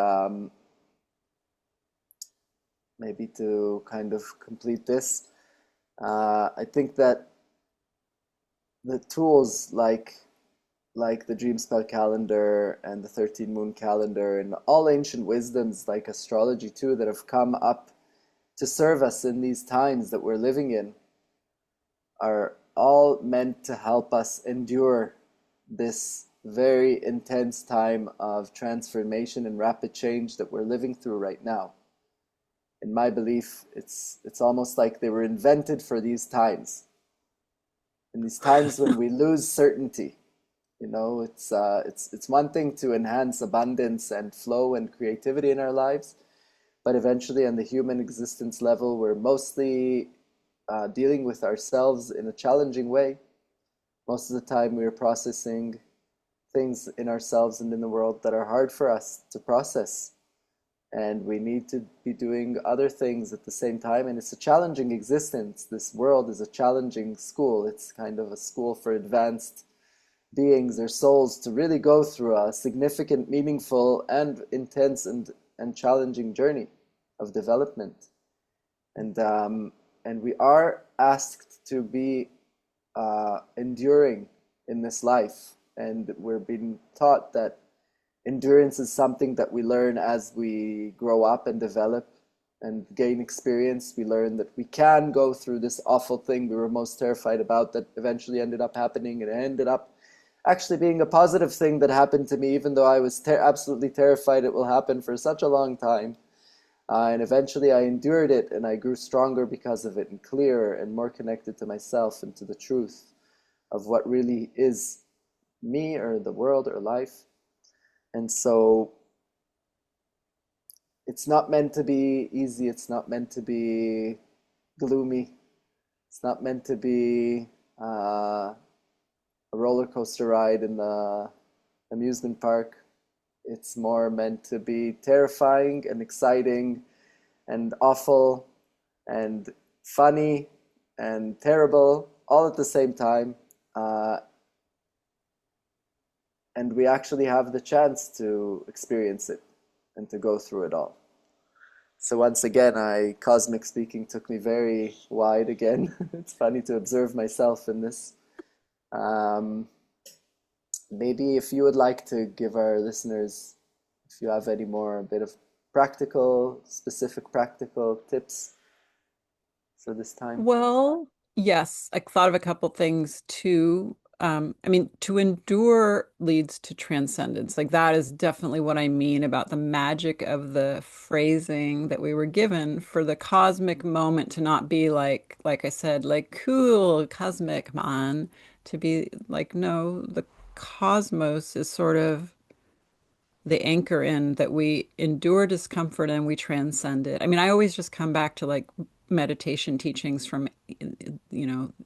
maybe to kind of complete this, I think that the tools like the dream spell calendar and the 13 moon calendar and all ancient wisdoms like astrology too that have come up to serve us in these times that we're living in are all meant to help us endure this very intense time of transformation and rapid change that we're living through right now. In my belief, it's almost like they were invented for these times. In these times when we lose certainty, it's one thing to enhance abundance and flow and creativity in our lives, but eventually on the human existence level, we're mostly dealing with ourselves in a challenging way. Most of the time, we are processing things in ourselves and in the world that are hard for us to process. And we need to be doing other things at the same time. And it's a challenging existence. This world is a challenging school. It's kind of a school for advanced beings or souls to really go through a significant, meaningful, and intense and challenging journey of development. And we are asked to be enduring in this life. And we're being taught that endurance is something that we learn as we grow up and develop and gain experience. We learn that we can go through this awful thing we were most terrified about that eventually ended up happening, and it ended up actually being a positive thing that happened to me, even though I was absolutely terrified it will happen for such a long time. And eventually I endured it, and I grew stronger because of it, and clearer and more connected to myself and to the truth of what really is me or the world or life. And so it's not meant to be easy. It's not meant to be gloomy. It's not meant to be a roller coaster ride in the amusement park. It's more meant to be terrifying and exciting and awful and funny and terrible all at the same time. uh, and we actually have the chance to experience it and to go through it all. So once again, cosmic speaking took me very wide again. It's funny to observe myself in this. Um, Maybe if you would like to give our listeners, if you have any more, a bit of specific practical tips for this time. Well, yes, I thought of a couple things too. I mean, to endure leads to transcendence. Like that is definitely what I mean about the magic of the phrasing that we were given for the cosmic moment to not be like I said, like cool cosmic man, to be like, no, the cosmos is sort of the anchor in that we endure discomfort and we transcend it. I mean, I always just come back to like meditation teachings from,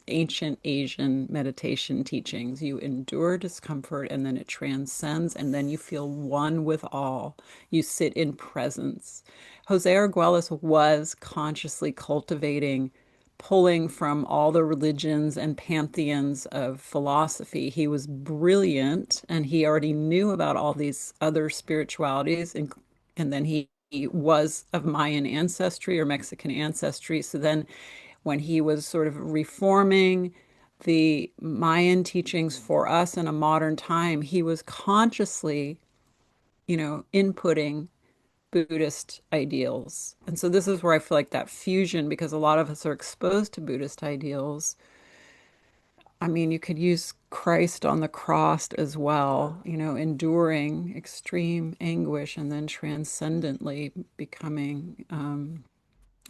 ancient Asian meditation teachings. You endure discomfort and then it transcends, and then you feel one with all. You sit in presence. Jose Arguelles was consciously cultivating, pulling from all the religions and pantheons of philosophy. He was brilliant and he already knew about all these other spiritualities. And then he was of Mayan ancestry or Mexican ancestry. So then when he was sort of reforming the Mayan teachings for us in a modern time, he was consciously, inputting Buddhist ideals. And so this is where I feel like that fusion, because a lot of us are exposed to Buddhist ideals. I mean, you could use Christ on the cross as well, enduring extreme anguish and then transcendently becoming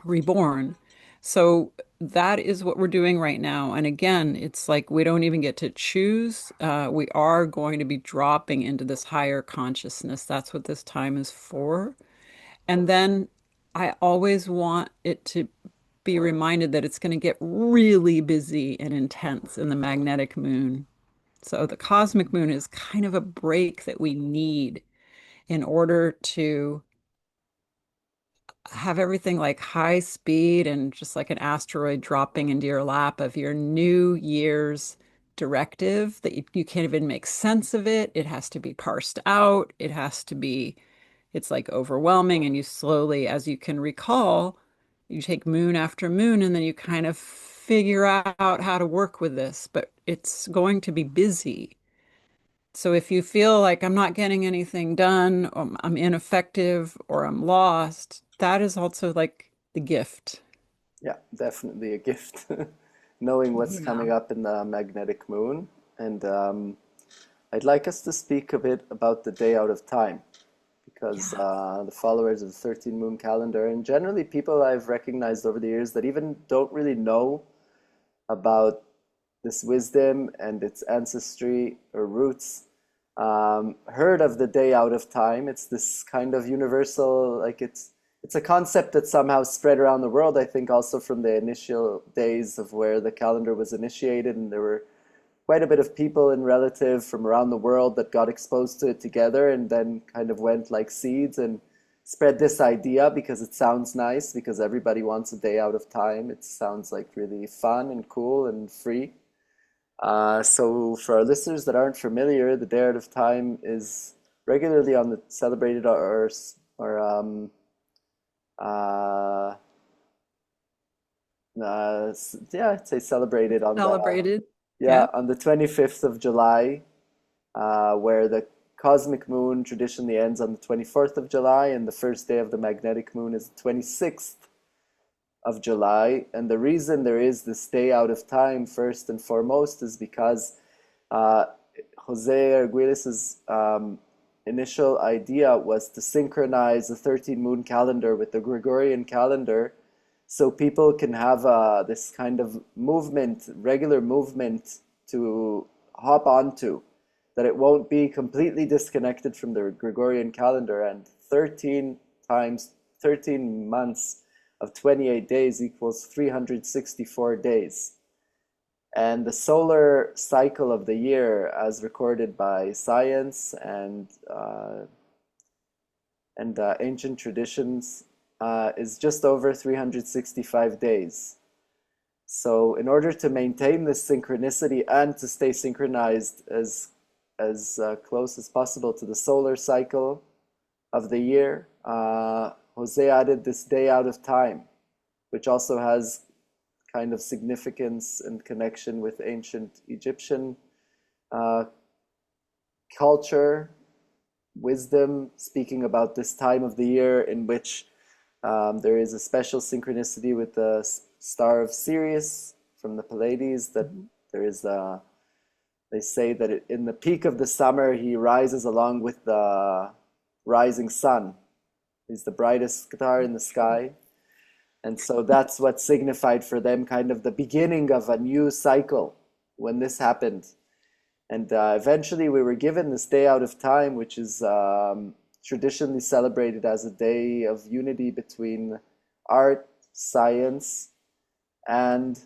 reborn. So that is what we're doing right now. And again, it's like we don't even get to choose. We are going to be dropping into this higher consciousness. That's what this time is for. And then I always want it to be reminded that it's going to get really busy and intense in the magnetic moon. So the cosmic moon is kind of a break that we need in order to have everything like high speed and just like an asteroid dropping into your lap of your New Year's directive that you can't even make sense of it. It has to be parsed out. It's like overwhelming. And you slowly, as you can recall, you take moon after moon and then you kind of figure out how to work with this, but it's going to be busy. So if you feel like I'm not getting anything done, or I'm ineffective, or I'm lost, that is also like the gift. Yeah, definitely a gift. Knowing what's Yeah. coming up in the magnetic moon. And I'd like us to speak a bit about the day out of time, because Yeah. the followers of the 13 moon calendar, and generally people I've recognized over the years that even don't really know about this wisdom and its ancestry or roots, heard of the day out of time. It's this kind of universal, like it's a concept that somehow spread around the world. I think also from the initial days of where the calendar was initiated, and there were quite a bit of people and relative from around the world that got exposed to it together, and then kind of went like seeds and spread this idea because it sounds nice, because everybody wants a day out of time. It sounds like really fun and cool and free. So for our listeners that aren't familiar, the Day Out of Time is regularly on the celebrated or uh, yeah, I'd say celebrated on the Celebrated. yeah Yeah. on the 25th of July, where the cosmic moon traditionally ends on the 24th of July, and the first day of the magnetic moon is the 26th of July. And the reason there is this day out of time, first and foremost, is because uh, Jose Arguelles' initial idea was to synchronize the 13 moon calendar with the Gregorian calendar, so people can have this kind of movement, regular movement to hop onto, that it won't be completely disconnected from the Gregorian calendar. And 13 times 13 months of 28 days equals 364 days. And the solar cycle of the year, as recorded by science and ancient traditions, is just over 365 days. So in order to maintain this synchronicity and to stay synchronized as close as possible to the solar cycle of the year, Jose added this day out of time, which also has kind of significance and connection with ancient Egyptian uh, culture, wisdom, speaking about this time of the year in which there is a special synchronicity with the star of Sirius from the Pleiades. That Mhm. there is they say that in the peak of the summer he rises along with the rising sun. He's the brightest star in the sky. And so that's what signified for them kind of the beginning of a new cycle when this happened. And eventually we were given this day out of time, which is traditionally celebrated as a day of unity between art, science, and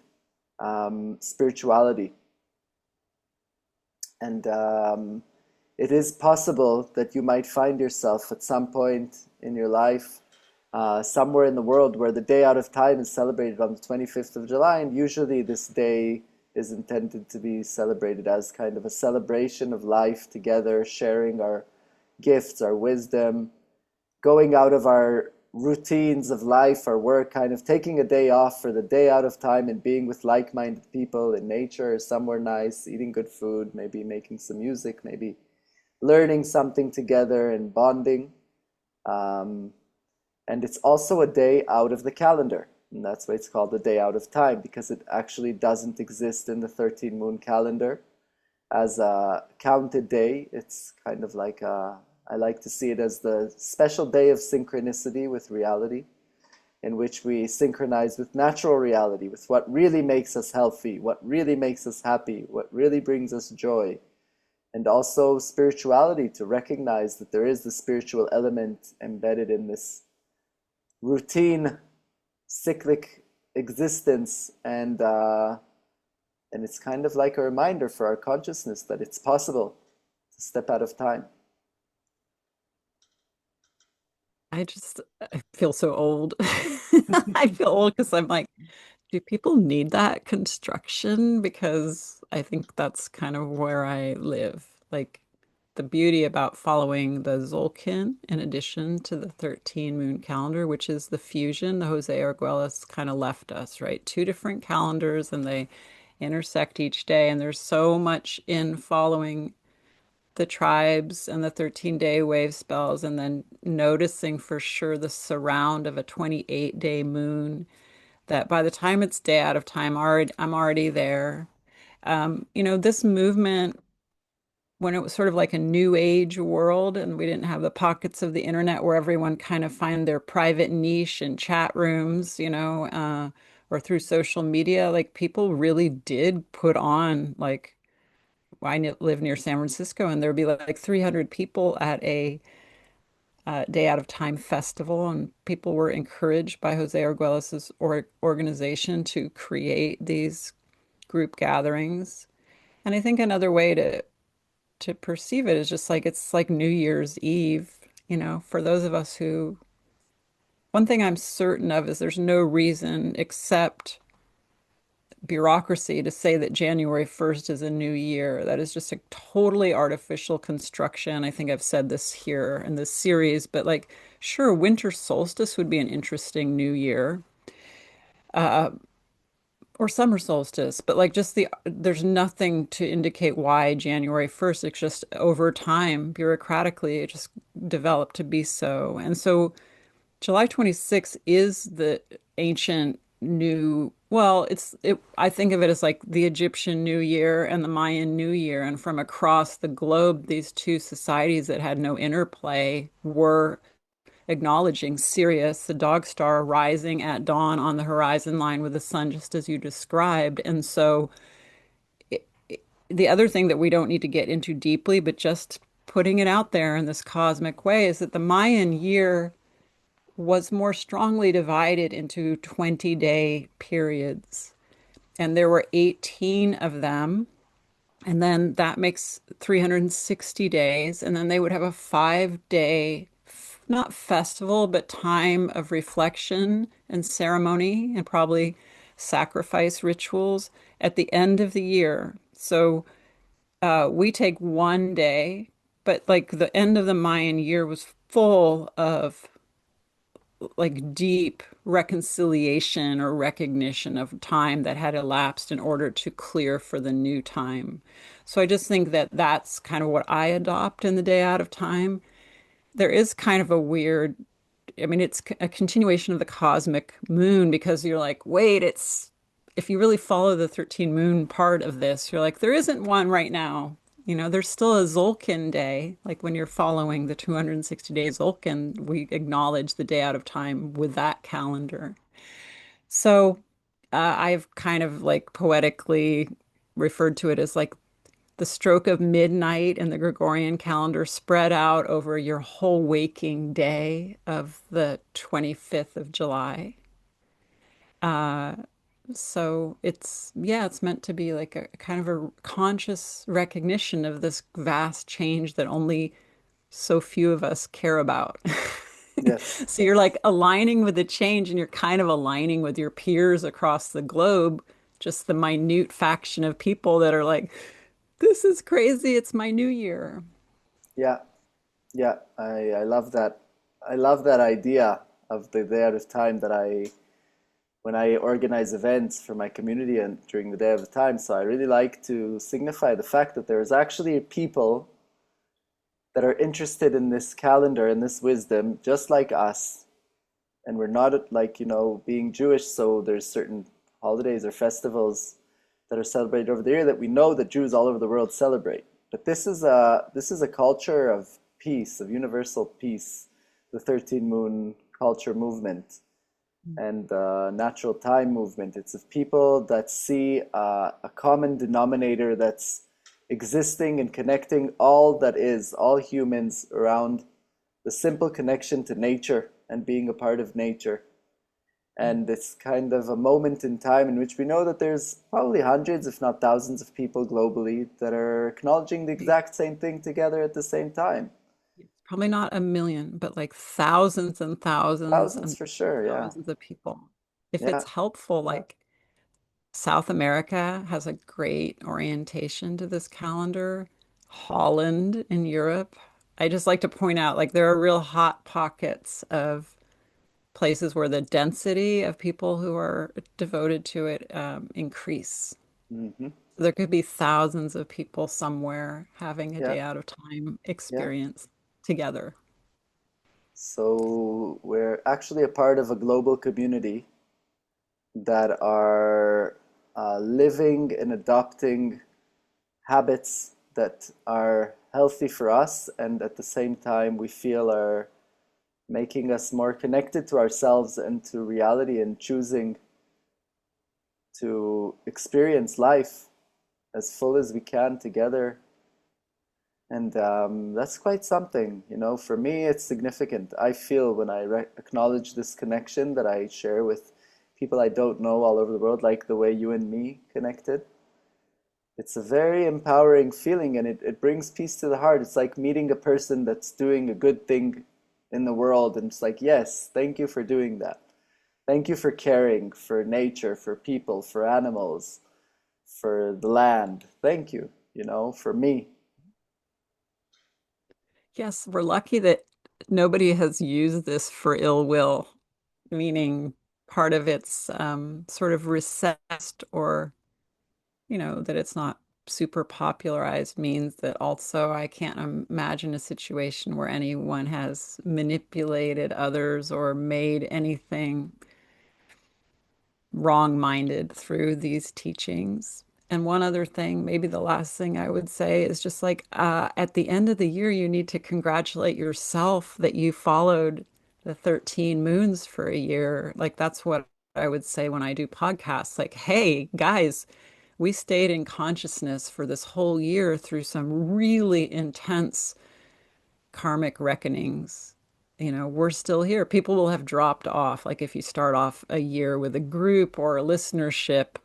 spirituality. And it is possible that you might find yourself at some point in your life somewhere in the world where the day out of time is celebrated on the 25th of July. And usually this day is intended to be celebrated as kind of a celebration of life together, sharing our gifts, our wisdom, going out of our routines of life, our work, kind of taking a day off for the day out of time and being with like-minded people in nature, somewhere nice, eating good food, maybe making some music, maybe learning something together and bonding. Um, and it's also a day out of the calendar. And that's why it's called the day out of time, because it actually doesn't exist in the 13 moon calendar as a counted day. It's kind of like I like to see it as the special day of synchronicity with reality, in which we synchronize with natural reality, with what really makes us healthy, what really makes us happy, what really brings us joy, and also spirituality, to recognize that there is the spiritual element embedded in this routine, cyclic existence, and it's kind of like a reminder for our consciousness that it's possible to step out of time. I feel so old. I feel old because I'm like, do people need that construction? Because I think that's kind of where I live. Like the beauty about following the Zolkin in addition to the 13 moon calendar, which is the fusion the Jose Arguelles kind of left us, right? Two different calendars and they intersect each day. And there's so much in following the tribes and the 13-day wave spells and then noticing for sure the surround of a 28-day moon that by the time it's day out of time, I'm already there. This movement, when it was sort of like a new age world and we didn't have the pockets of the internet where everyone kind of find their private niche in chat rooms, or through social media, like people really did put on like live near San Francisco, and there'd be like 300 people at a Day Out of Time festival, and people were encouraged by Jose Arguelles' organization to create these group gatherings. And I think another way to perceive it is just like it's like New Year's Eve, for those of us who, one thing I'm certain of is there's no reason except bureaucracy to say that January 1st is a new year. That is just a totally artificial construction. I think I've said this here in this series, but like, sure, winter solstice would be an interesting new year, uh, or summer solstice, but like just there's nothing to indicate why January 1st. It's just over time, bureaucratically, it just developed to be so. And so July 26th is the ancient new, well, I think of it as like the Egyptian New Year and the Mayan New Year. And from across the globe, these two societies that had no interplay were acknowledging Sirius, the dog star, rising at dawn on the horizon line with the sun, just as you described. And so the other thing that we don't need to get into deeply, but just putting it out there in this cosmic way, is that the Mayan year was more strongly divided into 20-day periods. And there were 18 of them. And then that makes 360 days. And then they would have a 5-day, not festival, but time of reflection and ceremony, and probably sacrifice rituals at the end of the year. So we take one day, but like the end of the Mayan year was full of like deep reconciliation or recognition of time that had elapsed in order to clear for the new time. So I just think that that's kind of what I adopt in the day out of time. There is kind of a weird, I mean, it's a continuation of the cosmic moon because you're like, wait, it's, if you really follow the 13 moon part of this, you're like, there isn't one right now. You know, there's still a Zolkin day. Like when you're following the 260-day Zolkin, we acknowledge the day out of time with that calendar. So I've kind of like poetically referred to it as like the stroke of midnight in the Gregorian calendar spread out over your whole waking day of the 25th of July. Uh, so it's, yeah, it's meant to be like a kind of a conscious recognition of this vast change that only so few of us care about. Yes. So you're like aligning with the change and you're kind of aligning with your peers across the globe, just the minute faction of people that are like, this is crazy. It's my new year. Yeah. Yeah. I love that. I love that idea of the day out of time that when I organize events for my community and during the day of the time. So I really like to signify the fact that there is actually people that are interested in this calendar and this wisdom, just like us. And we're not like, being Jewish, so there's certain holidays or festivals that are celebrated over the year that we know that Jews all over the world celebrate. But this is a culture of peace, of universal peace, the 13 moon culture movement and the natural time movement. It's of people that see a common denominator that's existing and connecting all that is, all humans around the simple connection to nature and being a part of nature. And it's kind of a moment in time in which we know that there's probably hundreds, if not thousands, of people globally that are acknowledging the exact same thing together at the same time. Probably not a million, but like thousands and thousands Thousands and for sure, yeah. thousands of people. If it's Yeah. helpful, like South America has a great orientation to this calendar. Holland in Europe. I just like to point out, like, there are real hot pockets of places where the density of people who are devoted to it increase. Hmm. There could be thousands of people somewhere having a Yeah. day out of time Yeah. experience together. So we're actually a part of a global community that are living and adopting habits that are healthy for us and at the same time we feel are making us more connected to ourselves and to reality and choosing to experience life as full as we can together. And that's quite something, For me, it's significant. I feel when I acknowledge this connection that I share with people I don't know all over the world, like the way you and me connected. It's a very empowering feeling and it brings peace to the heart. It's like meeting a person that's doing a good thing in the world. And it's like, yes, thank you for doing that. Thank you for caring for nature, for people, for animals, for the land. Thank you, for me. Yes, we're lucky that nobody has used this for ill will, meaning part of it's sort of recessed or, that it's not super popularized means that also I can't imagine a situation where anyone has manipulated others or made anything wrong-minded through these teachings. And one other thing, maybe the last thing I would say is just like at the end of the year, you need to congratulate yourself that you followed the 13 moons for a year. Like that's what I would say when I do podcasts. Like, hey, guys, we stayed in consciousness for this whole year through some really intense karmic reckonings. We're still here. People will have dropped off. Like if you start off a year with a group or a listenership,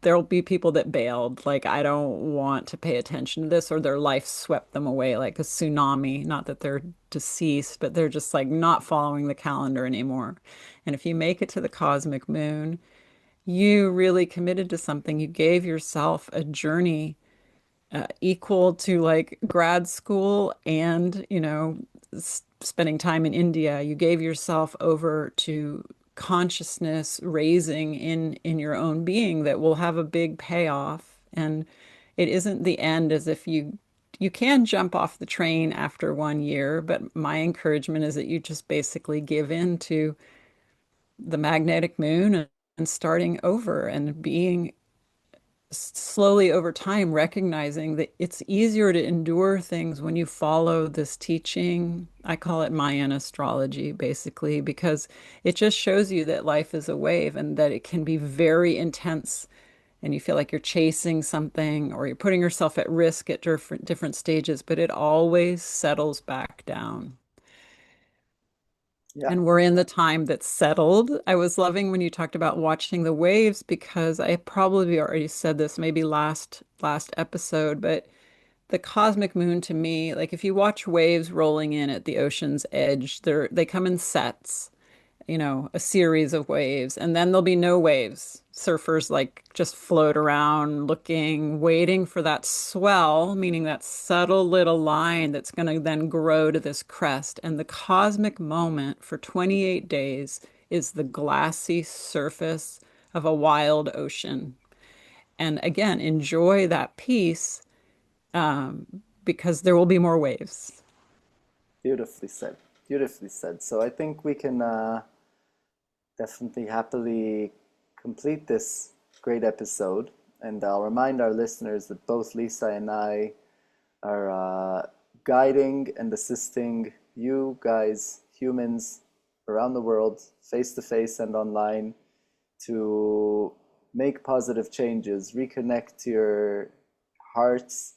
there'll be people that bailed. Like, I don't want to pay attention to this, or their life swept them away like a tsunami. Not that they're deceased, but they're just like not following the calendar anymore. And if you make it to the cosmic moon, you really committed to something. You gave yourself a journey equal to like grad school and, spending time in India. You gave yourself over to consciousness raising in your own being that will have a big payoff. And it isn't the end as if you can jump off the train after 1 year, but my encouragement is that you just basically give in to the magnetic moon and starting over and being slowly over time recognizing that it's easier to endure things when you follow this teaching. I call it Mayan astrology, basically, because it just shows you that life is a wave and that it can be very intense and you feel like you're chasing something or you're putting yourself at risk at different stages, but it always settles back down. Yeah, And we're in the time that's settled. I was loving when you talked about watching the waves because I probably already said this maybe last episode, but the cosmic moon to me, like if you watch waves rolling in at the ocean's edge, they come in sets, a series of waves, and then there'll be no waves. Surfers like just float around looking, waiting for that swell, meaning that subtle little line that's going to then grow to this crest. And the cosmic moment for 28 days is the glassy surface of a wild ocean. And again, enjoy that peace um, because there will be more waves. beautifully said. Beautifully said. So I think we can definitely happily complete this great episode. And I'll remind our listeners that both Lisa and I are guiding and assisting you guys, humans around the world, face to face and online, to make positive changes, reconnect to your hearts,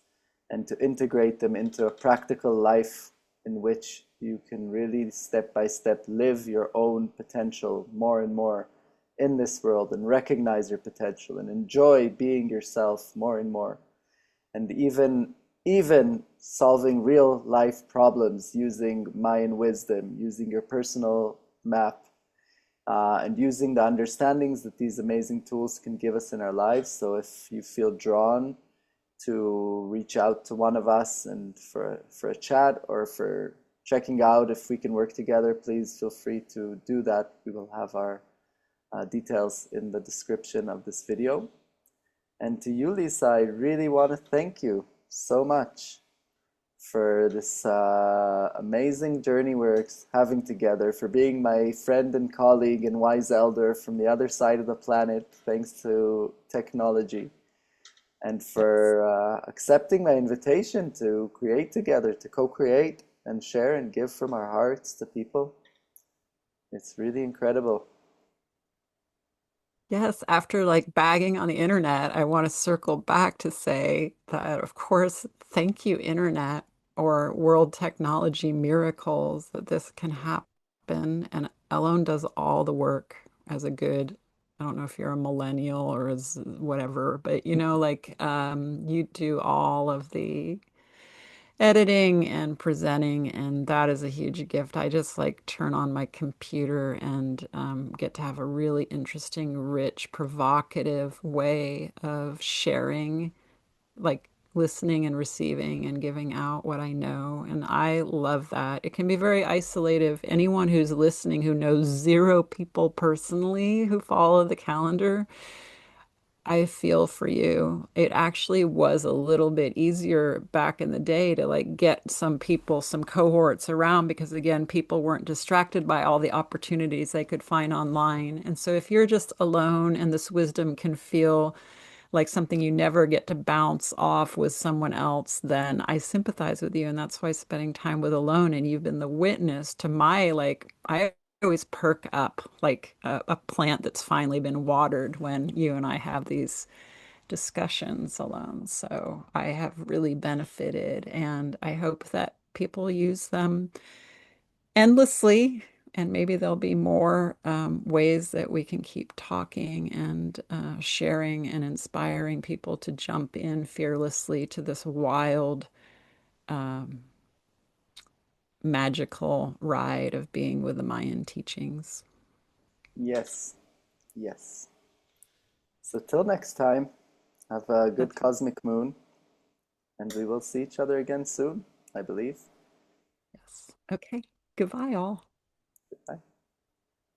and to integrate them into a practical life in which you can really step by step live your own potential more and more in this world and recognize your potential and enjoy being yourself more and more, and even solving real life problems using Mayan wisdom, using your personal map, and using the understandings that these amazing tools can give us in our lives. So if you feel drawn to reach out to one of us and for a chat or for checking out if we can work together, please feel free to do that. We will have our details in the description of this video. And to you, Lisa, I really want to thank you so much for this amazing journey we're having together, for being my friend and colleague and wise elder from the other side of the planet, thanks to technology, and Yes. for accepting my invitation to create together, to co-create and share and give from our hearts to people. It's really incredible. Yes, after like bagging on the internet, I want to circle back to say that, of course, thank you, internet or world technology miracles that this can happen. And Alon does all the work as a good, I don't know if you're a millennial or as whatever, but like you do all of the editing and presenting, and that is a huge gift. I just like turn on my computer and get to have a really interesting, rich, provocative way of sharing, like listening and receiving and giving out what I know. And I love that. It can be very isolative. Anyone who's listening who knows zero people personally who follow the calendar, I feel for you. It actually was a little bit easier back in the day to like get some people, some cohorts around because again, people weren't distracted by all the opportunities they could find online. And so if you're just alone and this wisdom can feel like something you never get to bounce off with someone else, then I sympathize with you. And that's why spending time with Alone and you've been the witness to my like I always perk up like a plant that's finally been watered when you and I have these discussions alone. So I have really benefited and I hope that people use them endlessly. And maybe there'll be more ways that we can keep talking and sharing and inspiring people to jump in fearlessly to this wild, um, magical ride of being with the Mayan teachings. Yes, yes. So till next time, have a good That's cosmic moon, and we will see each other again soon, I believe. yes. Okay. Goodbye, all.